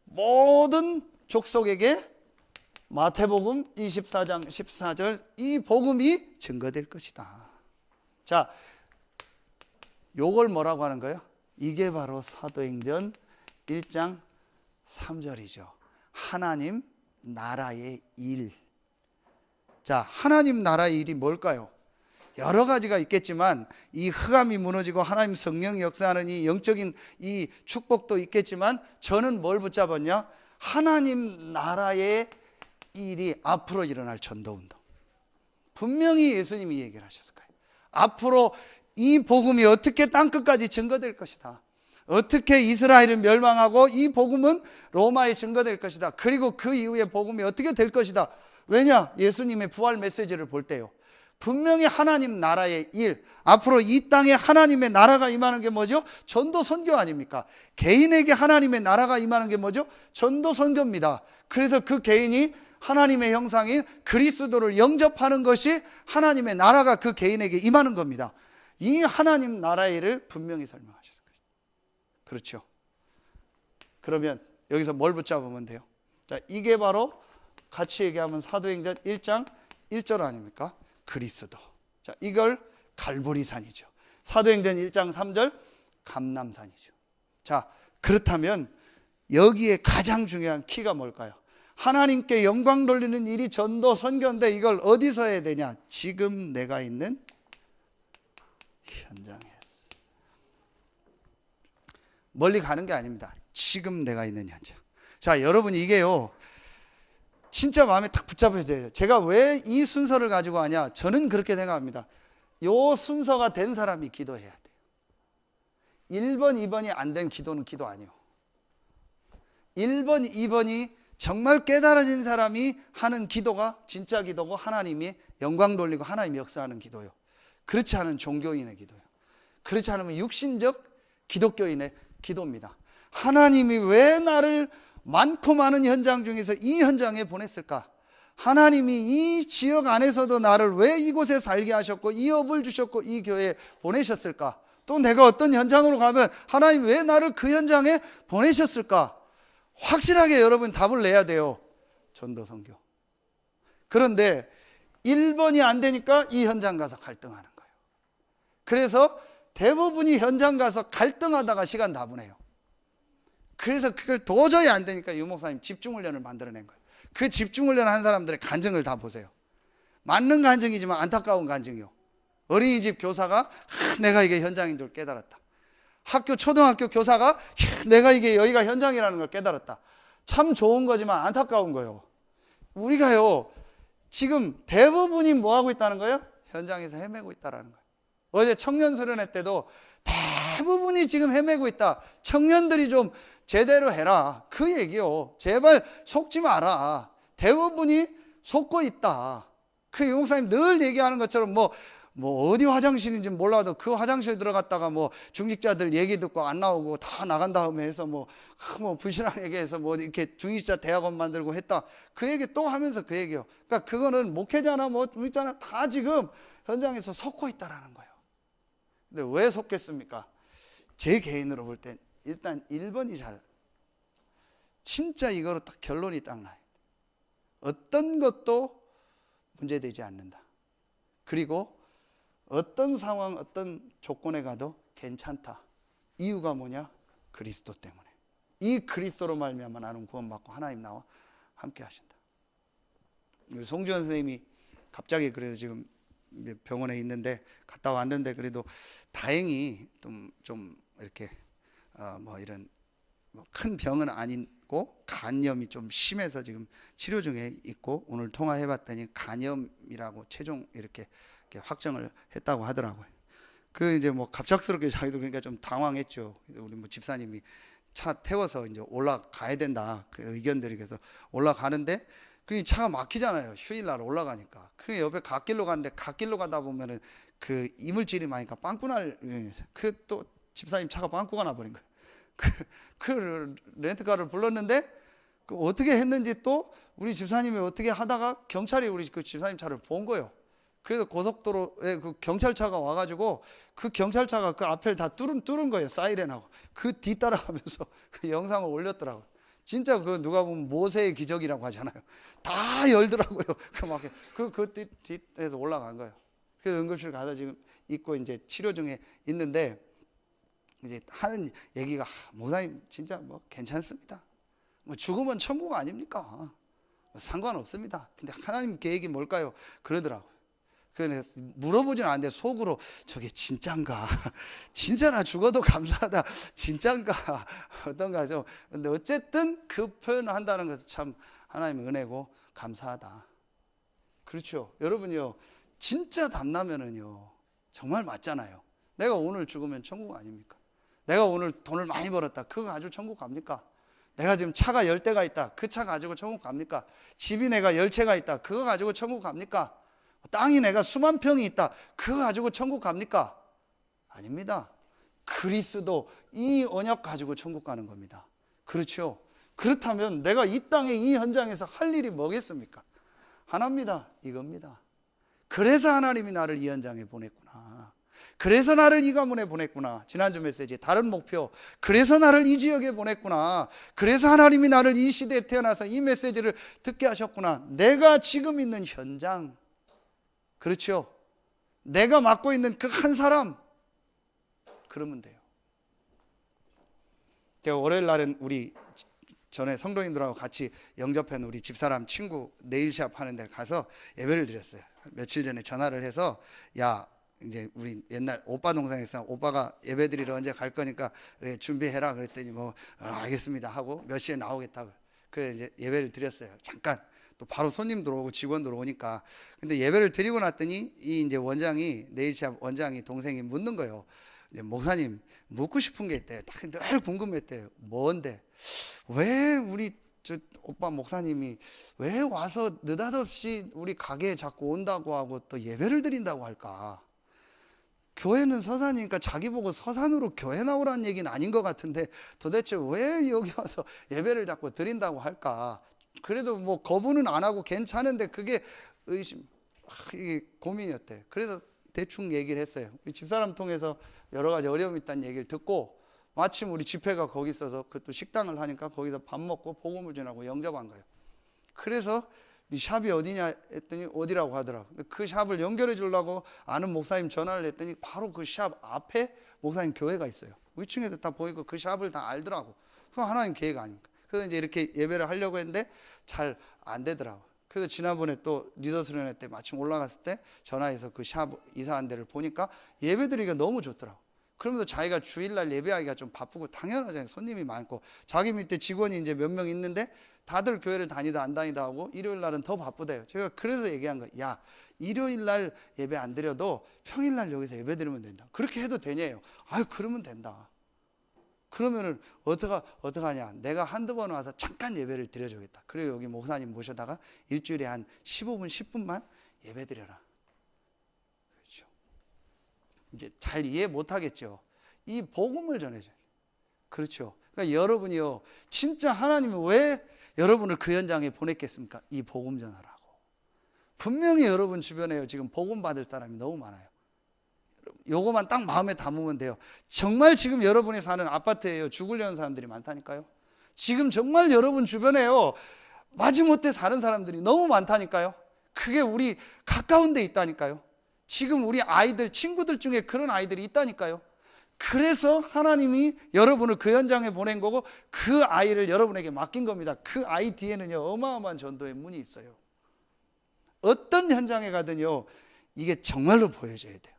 모든 족속에게 마태복음 24장 14절 이 복음이 증거될 것이다. 자, 요걸 뭐라고 하는 거예요? 이게 바로 사도행전 1장 3절이죠. 하나님 나라의 일. 자, 하나님 나라의 일이 뭘까요? 여러 가지가 있겠지만 이 흑암이 무너지고 하나님 성령이 역사하는 이 영적인 이 축복도 있겠지만 저는 뭘 붙잡았냐? 하나님 나라의 일이 앞으로 일어날 전도운동. 분명히 예수님이 얘기를 하셨을 거예요. 앞으로 이 복음이 어떻게 땅끝까지 증거될 것이다. 어떻게 이스라엘을 멸망하고 이 복음은 로마에 증거될 것이다. 그리고 그 이후에 복음이 어떻게 될 것이다. 왜냐? 예수님의 부활 메시지를 볼 때요, 분명히 하나님 나라의 일, 앞으로 이 땅에 하나님의 나라가 임하는 게 뭐죠? 전도 선교 아닙니까? 개인에게 하나님의 나라가 임하는 게 뭐죠? 전도 선교입니다. 그래서 그 개인이 하나님의 형상인 그리스도를 영접하는 것이 하나님의 나라가 그 개인에게 임하는 겁니다. 이 하나님 나라의 일을 분명히 설명하셨을 것입니다. 그렇죠? 그러면 여기서 뭘 붙잡으면 돼요? 자, 이게 바로 같이 얘기하면 사도행전 1장 1절 아닙니까? 그리스도. 자, 이걸 갈보리산이죠. 사도행전 1장 3절 감람산이죠. 자, 그렇다면 여기에 가장 중요한 키가 뭘까요? 하나님께 영광 돌리는 일이 전도 선교인데 이걸 어디서 해야 되냐? 지금 내가 있는 현장에. 멀리 가는 게 아닙니다. 지금 내가 있는 현장. 자, 여러분 이게요, 진짜 마음에 딱 붙잡아야 돼요. 제가 왜 이 순서를 가지고 하냐? 저는 그렇게 생각합니다. 요 순서가 된 사람이 기도해야 돼요. 1번, 2번이 안 된 기도는 기도 아니에요. 1번, 2번이 정말 깨달아진 사람이 하는 기도가 진짜 기도고 하나님이 영광 돌리고 하나님이 역사하는 기도요. 그렇지 않은 종교인의 기도요. 그렇지 않으면 육신적 기독교인의 기도입니다. 하나님이 왜 나를 많고 많은 현장 중에서 이 현장에 보냈을까? 하나님이 이 지역 안에서도 나를 왜 이곳에 살게 하셨고 이 업을 주셨고 이 교회에 보내셨을까? 또 내가 어떤 현장으로 가면 하나님 왜 나를 그 현장에 보내셨을까? 확실하게 여러분 답을 내야 돼요. 전도 선교. 그런데 1번이 안 되니까 이 현장 가서 갈등하는 거예요. 그래서 대부분이 현장 가서 갈등하다가 시간 다 보내요. 그래서 그걸 도저히 안 되니까 유 목사님 집중훈련을 만들어낸 거예요. 그 집중훈련 한 사람들의 간증을 다 보세요. 맞는 간증이지만 안타까운 간증이요. 어린이집 교사가 내가 이게 현장인 줄 깨달았다. 학교 초등학교 교사가 내가 이게 여기가 현장이라는 걸 깨달았다. 참 좋은 거지만 안타까운 거예요. 우리가요 지금 대부분이 뭐 하고 있다는 거예요? 현장에서 헤매고 있다라는 거예요. 어제 청년 수련회 때도 대부분이 지금 헤매고 있다. 청년들이 좀 제대로 해라. 그 얘기요. 제발 속지 마라. 대부분이 속고 있다. 그 유목사님 늘 얘기하는 것처럼 뭐 어디 화장실인지 몰라도 그 화장실 들어갔다가 뭐 중직자들 얘기 듣고 안 나오고 다 나간 다음에 해서 뭐 부실한 얘기해서 뭐 이렇게 중직자 대학원 만들고 했다. 그 얘기 또 하면서 그 얘기요. 그러니까 그거는 목회자나 뭐 중직자나 다 지금 현장에서 속고 있다라는 거예요. 근데 왜 속겠습니까? 제 개인으로 볼 땐 일단 1번이 진짜 이거로 딱 결론이 딱 나요. 어떤 것도 문제되지 않는다. 그리고 어떤 상황, 어떤 조건에 가도 괜찮다. 이유가 뭐냐? 그리스도 때문에. 이 그리스도로 말미암아 나는 구원받고 하나님 나와 함께 하신다. 송주현 선생님이 갑자기 그래도 지금 병원에 있는데 갔다 왔는데 그래도 다행히 좀 이렇게 이런 큰 병은 아니고 간염이 좀 심해서 지금 치료 중에 있고 오늘 통화해봤더니 간염이라고 최종 이렇게 확정을 했다고 하더라고요. 그 이제 뭐 갑작스럽게 자기도 그러니까 좀 당황했죠. 우리 뭐 집사님이 차 태워서 이제 올라가야 된다. 그 의견들이 그래서 올라가는데 그 차가 막히잖아요. 휴일날 올라가니까. 그 옆에 갓길로 가는데 갓길로 가다 보면은 그 이물질이 많으니까 빵꾸 그 또 집사님 차가 빵꾸가 나버린 거예요. 그 렌트카를 불렀는데 그 어떻게 했는지 또 우리 집사님이 어떻게 하다가 경찰이 우리 그 집사님 차를 본 거예요. 그래서 고속도로에 그 경찰차가 와가지고 그 경찰차가 그 앞을 다 뚫은 거예요. 사이렌하고 그 뒤따라가면서 그 영상을 올렸더라고요. 진짜 그 누가 보면 모세의 기적이라고 하잖아요. 다 열더라고요. 그 뒤에서 올라간 거예요. 그래서 응급실 가서 지금 있고 이제 치료 중에 있는데 이제 하는 얘기가 목사님 진짜 뭐 괜찮습니다. 뭐 죽으면 천국 아닙니까? 상관없습니다. 근데 하나님 계획이 뭘까요? 그러더라고요. 그래서 물어보진 않는데 속으로 저게 진짠가? 진짜나 죽어도 감사하다. 진짠가? 어떤가 좀. 근데 어쨌든 그 표현을 한다는 것은 참 하나님의 은혜고 감사하다. 그렇죠. 여러분요, 진짜 담나면은요, 정말 맞잖아요. 내가 오늘 죽으면 천국 아닙니까? 내가 오늘 돈을 많이 벌었다. 그거 가지고 천국 갑니까? 내가 지금 차가 10대가 있다. 그 차 가지고 천국 갑니까? 집이 내가 10채가 있다. 그거 가지고 천국 갑니까? 땅이 내가 수만 평이 있다. 그거 가지고 천국 갑니까? 아닙니다. 그리스도 이 언약 가지고 천국 가는 겁니다. 그렇죠. 그렇다면 내가 이 땅의 이 현장에서 할 일이 뭐겠습니까? 하나입니다. 이겁니다. 그래서 하나님이 나를 이 현장에 보냈구나. 그래서 나를 이 가문에 보냈구나. 지난주 메시지 다른 목표. 그래서 나를 이 지역에 보냈구나. 그래서 하나님이 나를 이 시대에 태어나서 이 메시지를 듣게 하셨구나. 내가 지금 있는 현장. 그렇죠. 내가 맡고 있는 그 한 사람. 그러면 돼요. 제가 월요일 날은 우리 전에 성도님들하고 같이 영접한 우리 집사람 친구 네일샵 하는 데 가서 예배를 드렸어요. 며칠 전에 전화를 해서 야 이제 우리 옛날 오빠 동생에서 오빠가 예배 드리러 언제 갈 거니까 그래, 준비해라 그랬더니 뭐 알겠습니다 하고 몇 시에 나오겠다고. 그래서 이제 예배를 드렸어요. 잠깐 또 바로 손님 들어오고 직원 들어오니까. 근데 예배를 드리고 났더니 이 이제 원장이 네일샵 원장이 동생이 묻는 거예요. 이제 목사님 묻고 싶은 게 있대요. 늘 궁금했대요. 뭔데? 왜 우리 저 오빠 목사님이 왜 와서 느닷없이 우리 가게에 자꾸 온다고 하고 또 예배를 드린다고 할까? 교회는 서산이니까 자기 보고 서산으로 교회 나오라는 얘기는 아닌 것 같은데 도대체 왜 여기 와서 예배를 자꾸 드린다고 할까? 그래도 뭐 거부는 안 하고 괜찮은데 그게 의심, 이게 고민이었대. 그래서 대충 얘기를 했어요. 집사람 통해서 여러 가지 어려움이 있다는 얘기를 듣고 마침 우리 집회가 거기 있어서 그것도 식당을 하니까 거기서 밥 먹고 복음을 전하고 영접한 거예요. 그래서 이 샵이 어디냐 했더니 어디라고 하더라고. 그 샵을 연결해 주려고 아는 목사님 전화를 했더니 바로 그 샵 앞에 목사님 교회가 있어요. 위층에도 다 보이고 그 샵을 다 알더라고. 그거 하나님 계획 아닙니까? 그래서 이제 이렇게 예배를 하려고 했는데 잘 안 되더라고. 그래서 지난번에 또 리더 수련회 때 마침 올라갔을 때 전화해서 그 샵 이사한 데를 보니까 예배 드리기가 너무 좋더라고. 그러면서 자기가 주일날 예배하기가 좀 바쁘고 당연하잖아요. 손님이 많고 자기 밑에 직원이 이제 몇 명 있는데 다들 교회를 다니다 안 다니다 하고 일요일 날은 더 바쁘대요. 제가 그래서 얘기한 거예요. 야, 일요일 날 예배 안 드려도 평일 날 여기서 예배 드리면 된다. 그렇게 해도 되냐요? 아유, 그러면 된다. 그러면은 어떡하냐? 내가 한두 번 와서 잠깐 예배를 드려주겠다. 그리고 여기 목사님 모셔다가 일주일에 한 15분, 10분만 예배 드려라. 그렇죠. 이제 잘 이해 못 하겠죠. 이 복음을 전해줘요. 그렇죠. 그러니까 여러분이요, 진짜 하나님은 왜 여러분을 그 현장에 보냈겠습니까? 이 복음 전하라고. 분명히 여러분 주변에 지금 복음 받을 사람이 너무 많아요. 요거만 딱 마음에 담으면 돼요. 정말 지금 여러분이 사는 아파트에요, 죽으려는 사람들이 많다니까요. 지금 정말 여러분 주변에요, 마지못해 사는 사람들이 너무 많다니까요. 그게 우리 가까운 데 있다니까요. 지금 우리 아이들, 친구들 중에 그런 아이들이 있다니까요. 그래서 하나님이 여러분을 그 현장에 보낸 거고 그 아이를 여러분에게 맡긴 겁니다. 그 아이 뒤에는요, 어마어마한 전도의 문이 있어요. 어떤 현장에 가든요, 이게 정말로 보여져야 돼요.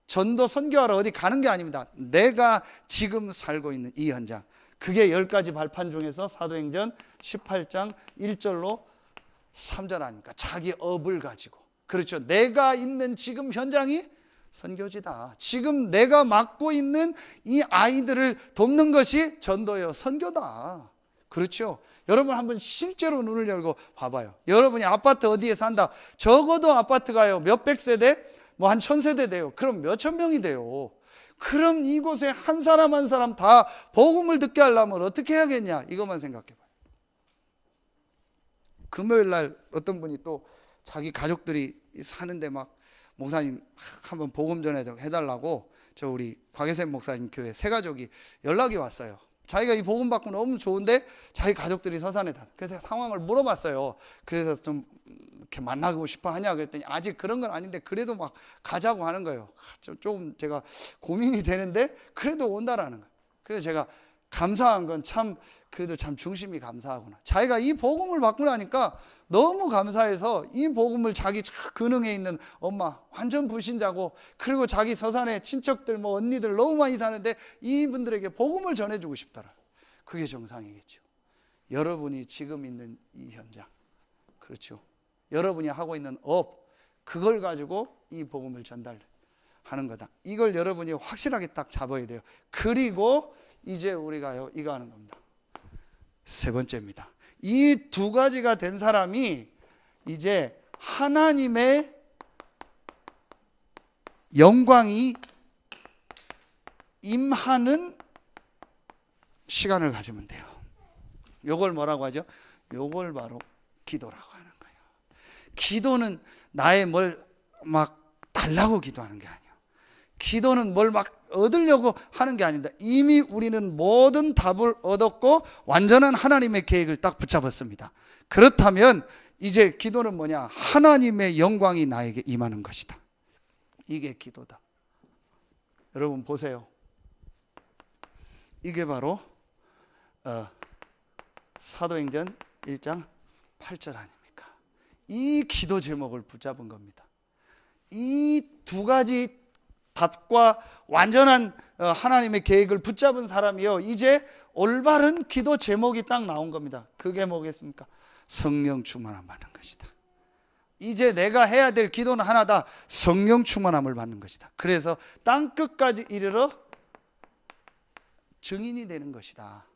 전도 선교하러 어디 가는 게 아닙니다. 내가 지금 살고 있는 이 현장. 그게 10가지 발판 중에서 사도행전 18장 1절로 3절 아닙니까? 자기 업을 가지고. 그렇죠. 내가 있는 지금 현장이 선교지다. 지금 내가 맡고 있는 이 아이들을 돕는 것이 전도요, 선교다. 그렇죠. 여러분 한번 실제로 눈을 열고 봐봐요. 여러분이 아파트 어디에 산다. 적어도 아파트가요, 몇백 세대, 뭐 한 1000세대 돼요. 그럼 몇천 명이 돼요. 그럼 이곳에 한 사람 한 사람 다 복음을 듣게 하려면 어떻게 해야겠냐, 이것만 생각해봐요. 금요일 날 어떤 분이 또 자기 가족들이 사는데 막 목사님 한번 복음 전해 해달라고 저 우리 곽예샘 목사님 교회 세 가족이 연락이 왔어요. 자기가 이 복음 받고 너무 좋은데 자기 가족들이 서산에 다. 그래서 상황을 물어봤어요. 그래서 좀 이렇게 만나고 싶어 하냐 그랬더니 아직 그런 건 아닌데 그래도 막 가자고 하는 거예요. 조금 제가 고민이 되는데 그래도 온다라는 거예요. 그래서 제가 감사한 건 참 그래도 참 중심이 감사하구나. 자기가 이 복음을 받고 나니까 너무 감사해서 이 복음을 자기 근흥에 있는 엄마 완전 불신자고, 그리고 자기 서산에 친척들 뭐 언니들 너무 많이 사는데 이분들에게 복음을 전해주고 싶더라. 그게 정상이겠죠. 여러분이 지금 있는 이 현장, 그렇죠, 여러분이 하고 있는 업, 그걸 가지고 이 복음을 전달하는 거다. 이걸 여러분이 확실하게 딱 잡아야 돼요. 그리고 이제 우리가요 이거 하는 겁니다. 세 번째입니다. 이 두 가지가 된 사람이 이제 하나님의 영광이 임하는 시간을 가지면 돼요. 요걸 뭐라고 하죠? 요걸 바로 기도라고 하는 거예요. 기도는 나의 뭘 막 달라고 기도하는 게 아니에요. 기도는 뭘 막 얻으려고 하는 게 아닙니다. 이미 우리는 모든 답을 얻었고 완전한 하나님의 계획을 딱 붙잡았습니다. 그렇다면 이제 기도는 뭐냐? 하나님의 영광이 나에게 임하는 것이다. 이게 기도다. 여러분 보세요. 이게 바로 사도행전 1장 8절 아닙니까? 이 기도 제목을 붙잡은 겁니다. 이 두 가지 답과 완전한 하나님의 계획을 붙잡은 사람이요, 이제 올바른 기도 제목이 딱 나온 겁니다. 그게 뭐겠습니까? 성령 충만함 받는 것이다. 이제 내가 해야 될 기도는 하나다. 성령 충만함을 받는 것이다. 그래서 땅 끝까지 이르러 증인이 되는 것이다.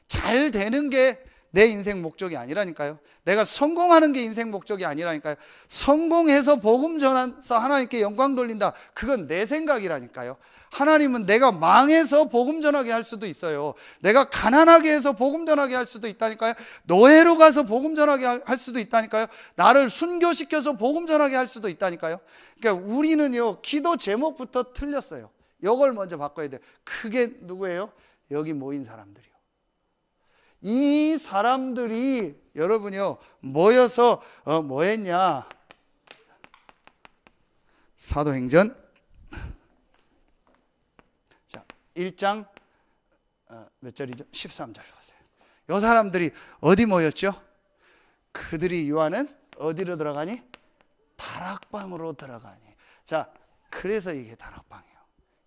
잘 되는 게 내 인생 목적이 아니라니까요. 내가 성공하는 게 인생 목적이 아니라니까요. 성공해서 복음 전해서 하나님께 영광 돌린다, 그건 내 생각이라니까요. 하나님은 내가 망해서 복음 전하게 할 수도 있어요. 내가 가난하게 해서 복음 전하게 할 수도 있다니까요. 노예로 가서 복음 전하게 할 수도 있다니까요. 나를 순교시켜서 복음 전하게 할 수도 있다니까요. 그러니까 우리는요 기도 제목부터 틀렸어요. 이걸 먼저 바꿔야 돼요. 그게 누구예요? 여기 모인 사람들이요. 이 사람들이 여러분이요 모여서 뭐 했냐? 사도행전 1장 몇 절이죠? 13절 보세요. 이 사람들이 어디 모였죠? 그들이 요한은 어디로 들어가니? 다락방으로 들어가니. 자, 그래서 이게 다락방이에요.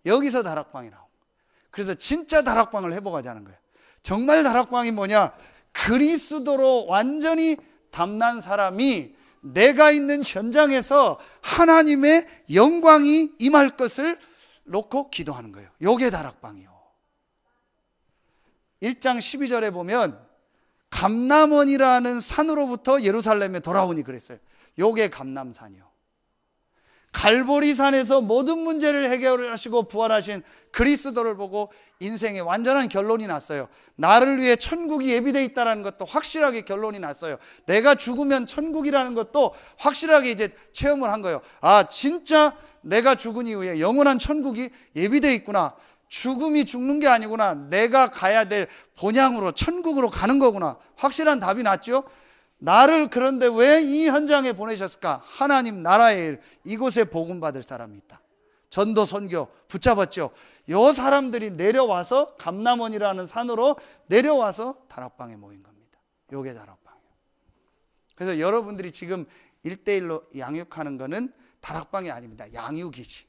여기서 다락방이 나온 거예요. 그래서 진짜 다락방을 해보자는 거예요. 정말 다락방이 뭐냐? 그리스도로 완전히 담난 사람이 내가 있는 현장에서 하나님의 영광이 임할 것을 놓고 기도하는 거예요. 요게 다락방이요. 1장 12절에 보면 감람원이라는 산으로부터 예루살렘에 돌아오니 그랬어요. 요게 감람산이요. 갈보리산에서 모든 문제를 해결하시고 부활하신 그리스도를 보고 인생의 완전한 결론이 났어요. 나를 위해 천국이 예비되어 있다는 것도 확실하게 결론이 났어요. 내가 죽으면 천국이라는 것도 확실하게 이제 체험을 한 거예요. 아, 진짜 내가 죽은 이후에 영원한 천국이 예비되어 있구나. 죽음이 죽는 게 아니구나. 내가 가야 될 본향으로 천국으로 가는 거구나. 확실한 답이 났죠. 나를 그런데 왜 이 현장에 보내셨을까? 하나님 나라의 일, 이곳에 복음 받을 사람이 있다. 전도 선교 붙잡았죠. 요 사람들이 내려와서 감람원이라는 산으로 내려와서 다락방에 모인 겁니다. 요게 다락방이에요. 그래서 여러분들이 지금 1대1로 양육하는 거는 다락방이 아닙니다. 양육이지.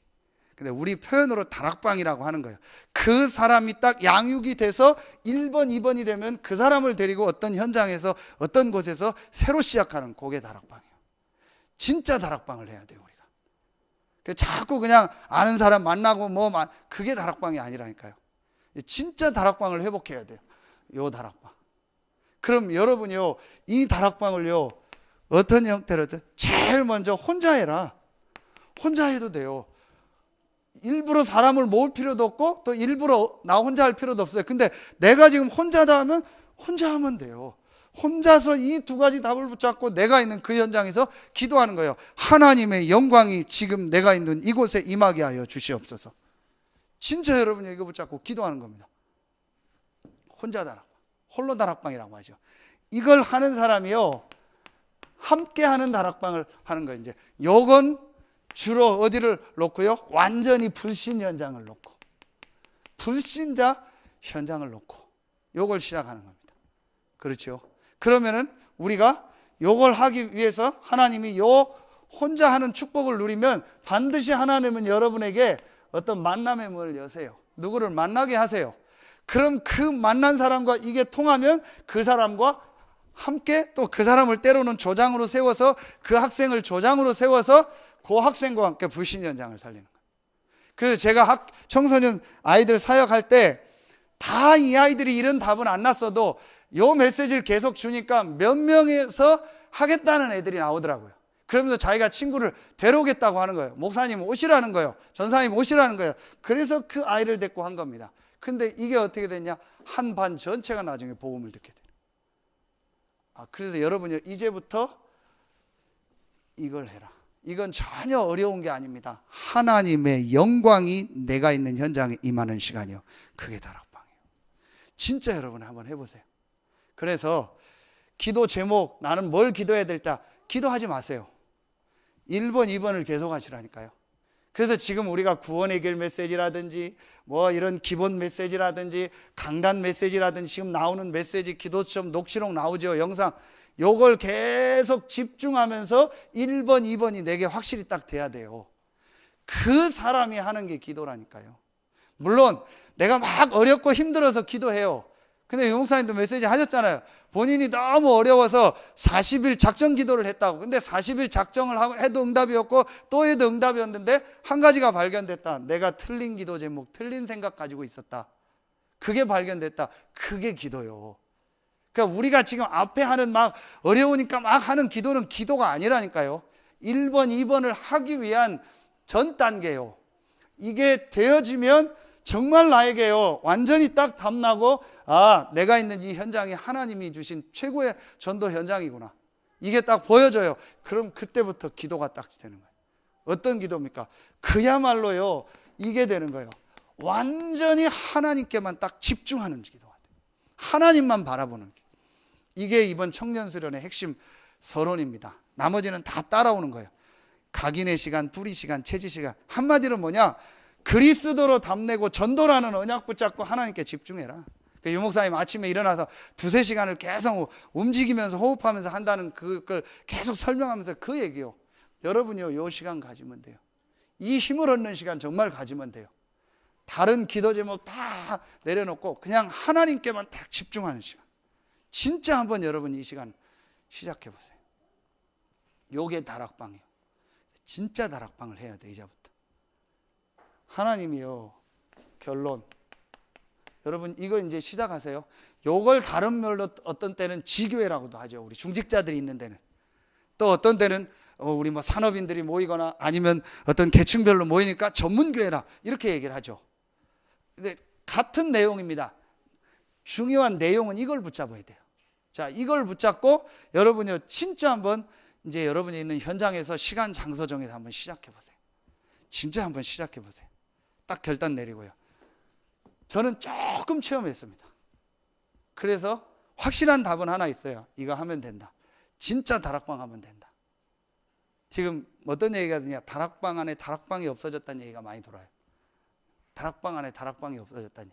근데 우리 표현으로 다락방이라고 하는 거예요. 그 사람이 딱 양육이 돼서 1번, 2번이 되면 그 사람을 데리고 어떤 현장에서 어떤 곳에서 새로 시작하는 그게 다락방이에요. 진짜 다락방을 해야 돼요, 우리가. 자꾸 그냥 아는 사람 만나고 그게 다락방이 아니라니까요. 진짜 다락방을 회복해야 돼요. 요 다락방. 그럼 여러분이요, 이 다락방을요, 어떤 형태로든 제일 먼저 혼자 해라. 혼자 해도 돼요. 일부러 사람을 모을 필요도 없고 또 일부러 나 혼자 할 필요도 없어요. 근데 내가 지금 혼자다 하면 혼자 하면 돼요. 혼자서 이 두 가지 답을 붙잡고 내가 있는 그 현장에서 기도하는 거예요. 하나님의 영광이 지금 내가 있는 이곳에 임하게 하여 주시옵소서. 진짜 여러분이 이거 붙잡고 기도하는 겁니다. 혼자 다락방, 홀로 다락방이라고 하죠. 이걸 하는 사람이요, 함께 하는 다락방을 하는 거예요. 이제 요건 주로 어디를 놓고요? 완전히 불신 현장을 놓고, 불신자 현장을 놓고 요걸 시작하는 겁니다. 그렇죠. 그러면은 우리가 요걸 하기 위해서 하나님이 요 혼자 하는 축복을 누리면 반드시 하나님은 여러분에게 어떤 만남의 문을 여세요. 누구를 만나게 하세요. 그럼 그 만난 사람과 이게 통하면 그 사람과 함께 또 그 사람을 때로는 조장으로 세워서 그 학생을 조장으로 세워서 그 학생과 함께 불신 현장을 살리는 거예요. 그래서 제가 청소년 아이들 사역할 때 다 이 아이들이 이런 답은 안 났어도 요 메시지를 계속 주니까 몇 명에서 하겠다는 애들이 나오더라고요. 그러면서 자기가 친구를 데려오겠다고 하는 거예요. 목사님 오시라는 거예요. 전사님 오시라는 거예요. 그래서 그 아이를 데리고 한 겁니다. 근데 이게 어떻게 됐냐? 한 반 전체가 나중에 복음을 듣게 돼요. 그래서 여러분요, 이제부터 이걸 해라. 이건 전혀 어려운 게 아닙니다. 하나님의 영광이 내가 있는 현장에 임하는 시간이요, 그게 다락방이에요. 진짜 여러분 한번 해보세요. 그래서 기도 제목, 나는 뭘 기도해야 될지 기도하지 마세요. 1번, 2번을 계속 하시라니까요. 그래서 지금 우리가 구원 해결 메시지라든지 뭐 이런 기본 메시지라든지 강단 메시지라든지 지금 나오는 메시지, 기도점, 녹취록 나오죠, 영상. 요걸 계속 집중하면서 1번, 2번이 내게 확실히 딱 돼야 돼요. 그 사람이 하는 게 기도라니까요. 물론 내가 막 어렵고 힘들어서 기도해요. 근데 유목사님도 메시지 하셨잖아요. 본인이 너무 어려워서 40일 작정 기도를 했다고. 근데 40일 작정을 해도 응답이었고 또 해도 응답이었는데 한 가지가 발견됐다. 내가 틀린 기도 제목, 틀린 생각 가지고 있었다. 그게 발견됐다. 그게 기도요. 그러니까 우리가 지금 앞에 하는 막 어려우니까 막 하는 기도는 기도가 아니라니까요. 1번, 2번을 하기 위한 전 단계요. 이게 되어지면 정말 나에게요, 완전히 딱 답나고, 내가 있는 이 현장이 하나님이 주신 최고의 전도 현장이구나, 이게 딱 보여져요. 그럼 그때부터 기도가 딱 되는 거예요. 어떤 기도입니까? 그야말로요, 이게 되는 거예요. 완전히 하나님께만 딱 집중하는 기도가 돼요. 하나님만 바라보는 게. 이게 이번 청년수련의 핵심 서론입니다. 나머지는 다 따라오는 거예요. 각인의 시간, 뿌리 시간, 채지 시간. 한마디로 뭐냐? 그리스도로 답내고 전도라는 언약 붙잡고 하나님께 집중해라. 유목사님 아침에 일어나서 2-3시간을 계속 움직이면서 호흡하면서 한다는 그걸 계속 설명하면서 그 얘기요. 여러분이요, 요 시간 가지면 돼요. 이 힘을 얻는 시간 정말 가지면 돼요. 다른 기도 제목 다 내려놓고 그냥 하나님께만 딱 집중하는 시간. 진짜 한번 여러분 이 시간 시작해 보세요. 요게 다락방이에요. 진짜 다락방을 해야 돼. 이제부터 하나님이요, 결론, 여러분 이거 이제 시작하세요. 요걸 다른 말로 어떤 때는 지교회라고도 하죠. 우리 중직자들이 있는 데는. 또 어떤 때는 우리 뭐 산업인들이 모이거나 아니면 어떤 계층별로 모이니까 전문교회라 이렇게 얘기를 하죠. 근데 같은 내용입니다. 중요한 내용은 이걸 붙잡아야 돼요. 자, 이걸 붙잡고 여러분이 진짜 한번 이제 여러분이 있는 현장에서 시간, 장소 정해서 한번 시작해 보세요. 진짜 한번 시작해 보세요. 딱 결단 내리고요. 저는 조금 체험했습니다. 그래서 확실한 답은 하나 있어요. 이거 하면 된다. 진짜 다락방 하면 된다. 지금 어떤 얘기가 드냐? 다락방 안에 다락방이 없어졌다는 얘기가 많이 돌아요. 다락방 안에 다락방이 없어졌다니.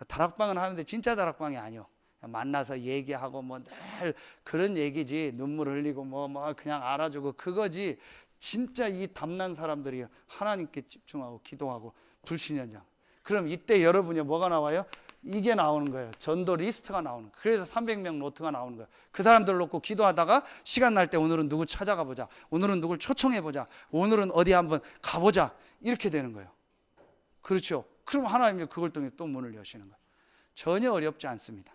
다락방은 하는데 진짜 다락방이 아니요. 만나서 얘기하고 뭐 늘 그런 얘기지. 눈물 흘리고 뭐 그냥 알아주고 그거지. 진짜 이 담난 사람들이 하나님께 집중하고 기도하고 불신현장. 그럼 이때 여러분이 뭐가 나와요? 이게 나오는 거예요. 전도 리스트가 나오는 거예요. 그래서 300명 노트가 나오는 거예요. 그 사람들 놓고 기도하다가 시간 날 때 오늘은 누구 찾아가 보자, 오늘은 누굴 초청해 보자, 오늘은 어디 한번 가보자, 이렇게 되는 거예요. 그렇죠? 그럼 하나님이 그걸 통해 또 문을 여시는 거예요. 전혀 어렵지 않습니다.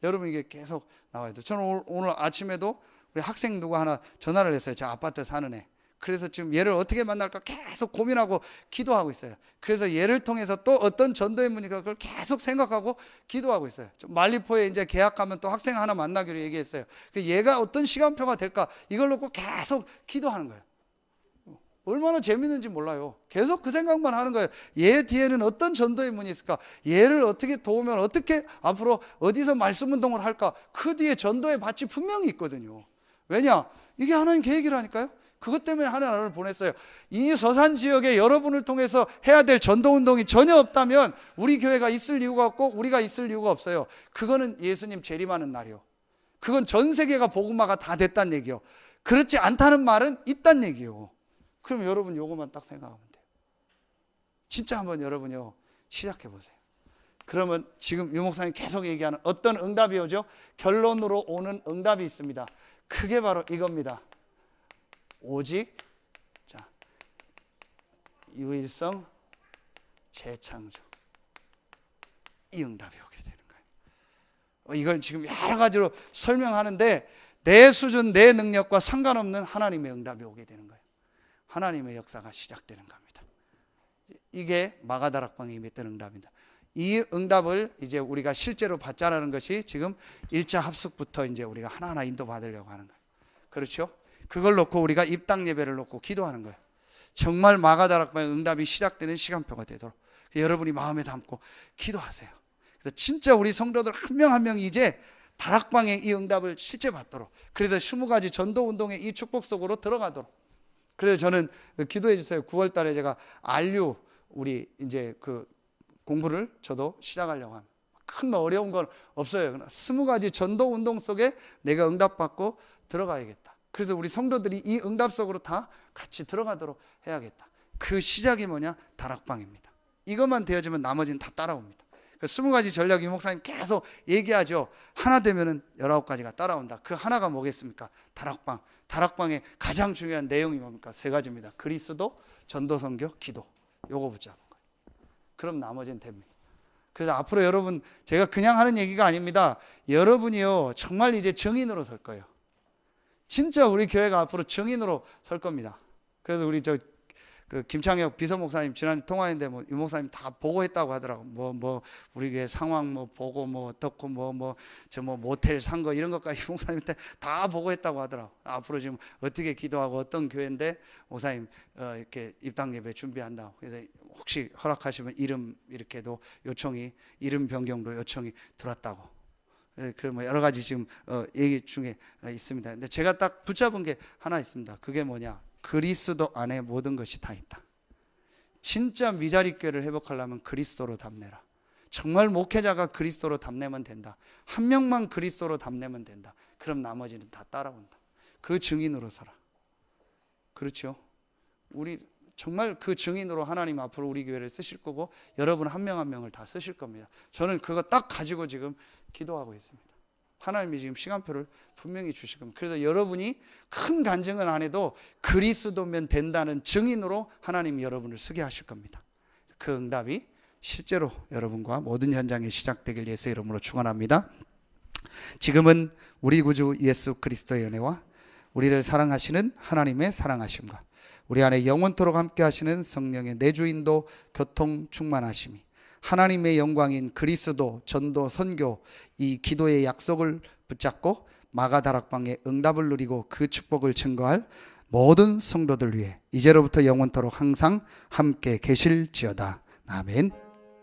여러분 이게 계속 나와야 돼요. 저는 오늘 아침에도 우리 학생 누구 하나 전화를 했어요. 저 아파트 사는 애. 그래서 지금 얘를 어떻게 만날까 계속 고민하고 기도하고 있어요. 그래서 얘를 통해서 또 어떤 전도의 문의가 그걸 계속 생각하고 기도하고 있어요. 말리포에 이제 계약하면 또 학생 하나 만나기로 얘기했어요. 얘가 어떤 시간표가 될까 이걸 놓고 계속 기도하는 거예요. 얼마나 재밌는지 몰라요. 계속 그 생각만 하는 거예요. 얘 뒤에는 어떤 전도의 문이 있을까? 얘를 어떻게 도우면 어떻게 앞으로 어디서 말씀 운동을 할까? 그 뒤에 전도의 밭이 분명히 있거든요. 왜냐? 이게 하나님 계획이라니까요. 그것 때문에 하나님을 보냈어요. 이 서산 지역에 여러분을 통해서 해야 될 전도운동이 전혀 없다면 우리 교회가 있을 이유가 없고 우리가 있을 이유가 없어요. 그거는 예수님 재림하는 날이요. 그건 전 세계가 복음화가 다 됐다는 얘기요. 그렇지 않다는 말은 있다는 얘기요. 그럼 여러분 요것만 딱 생각하면 돼요. 진짜 한번 여러분요 시작해 보세요. 그러면 지금 유 목사님 계속 얘기하는 어떤 응답이 오죠? 결론으로 오는 응답이 있습니다. 그게 바로 이겁니다. 오직 유일성 재창조, 이 응답이 오게 되는 거예요. 이걸 지금 여러 가지로 설명하는데 내 수준, 내 능력과 상관없는 하나님의 응답이 오게 되는 거예요. 하나님의 역사가 시작되는 겁니다. 이게 마가다락방에 임했던 응답입니다. 이 응답을 이제 우리가 실제로 받자라는 것이 지금 1차 합숙부터 이제 우리가 하나하나 인도받으려고 하는 거예요. 그렇죠? 그걸 놓고 우리가 입당 예배를 놓고 기도하는 거예요. 정말 마가다락방의 응답이 시작되는 시간표가 되도록 여러분이 마음에 담고 기도하세요. 그래서 진짜 우리 성도들 한 명 한 명이 이제 다락방의 이 응답을 실제 받도록, 그래서 20가지 전도운동의 이 축복 속으로 들어가도록. 그래서 저는 기도해 주세요. 9월 달에 제가 RU 우리 이제 그 공부를 저도 시작하려고 합니다. 큰 어려운 건 없어요. 20가지 전도운동 속에 내가 응답받고 들어가야겠다. 그래서 우리 성도들이 이 응답 속으로 다 같이 들어가도록 해야겠다. 그 시작이 뭐냐? 다락방입니다. 이것만 되어지면 나머지는 다 따라옵니다. 20가지 전략 유 목사님 계속 얘기하죠. 하나 되면은 19가지가 따라온다. 그 하나가 뭐겠습니까? 다락방. 다락방의 가장 중요한 내용이 뭡니까? 3가지입니다. 그리스도, 전도, 선교, 기도. 요거 붙잡은 거예요. 그럼 나머지는 됩니다. 그래서 앞으로 여러분, 제가 그냥 하는 얘기가 아닙니다. 여러분이요 정말 이제 증인으로 설 거예요. 진짜 우리 교회가 앞으로 증인으로 설 겁니다. 그래서 우리 그 김창혁 비서 목사님 지난주 통화했는데 뭐 유 목사님 다 보고했다고 하더라고. 뭐 우리 교회 상황 뭐 보고 뭐 어떻고 뭐 모텔 산 거 이런 것까지 유 목사님한테 다 보고했다고 하더라고. 앞으로 지금 어떻게 기도하고 어떤 교회인데 목사님 이렇게 입당 예배 준비한다고. 그래서 혹시 허락하시면 이름 이렇게도 요청이, 이름 변경도 요청이 들어왔다고. 그럼 뭐 여러 가지 지금 얘기 중에 있습니다. 근데 제가 딱 붙잡은 게 하나 있습니다. 그게 뭐냐? 그리스도 안에 모든 것이 다 있다. 진짜 미자리 교회를 회복하려면 그리스도로 답내라. 정말 목회자가 그리스도로 답내면 된다. 한 명만 그리스도로 답내면 된다. 그럼 나머지는 다 따라온다. 그 증인으로 서라. 그렇죠? 우리 정말 그 증인으로 하나님 앞으로 우리 교회를 쓰실 거고 여러분 한 명 한 명을 다 쓰실 겁니다. 저는 그거 딱 가지고 지금 기도하고 있습니다. 하나님이 지금 시간표를 분명히 주실 겁니다. 그래서 여러분이 큰 간증은 안 해도 그리스도면 된다는 증인으로 하나님이 여러분을 쓰게 하실 겁니다. 그 응답이 실제로 여러분과 모든 현장에 시작되길 예수의 이름으로 축원합니다. 지금은 우리 구주 예수 그리스도의 은혜와 우리를 사랑하시는 하나님의 사랑하심과 우리 안에 영원토록 함께 하시는 성령의 내주인도 교통 충만하심이 하나님의 영광인 그리스도, 전도, 선교 이 기도의 약속을 붙잡고 마가다락방의 응답을 누리고 그 축복을 증거할 모든 성도들 위해 이제로부터 영원토록 항상 함께 계실지어다. 아멘.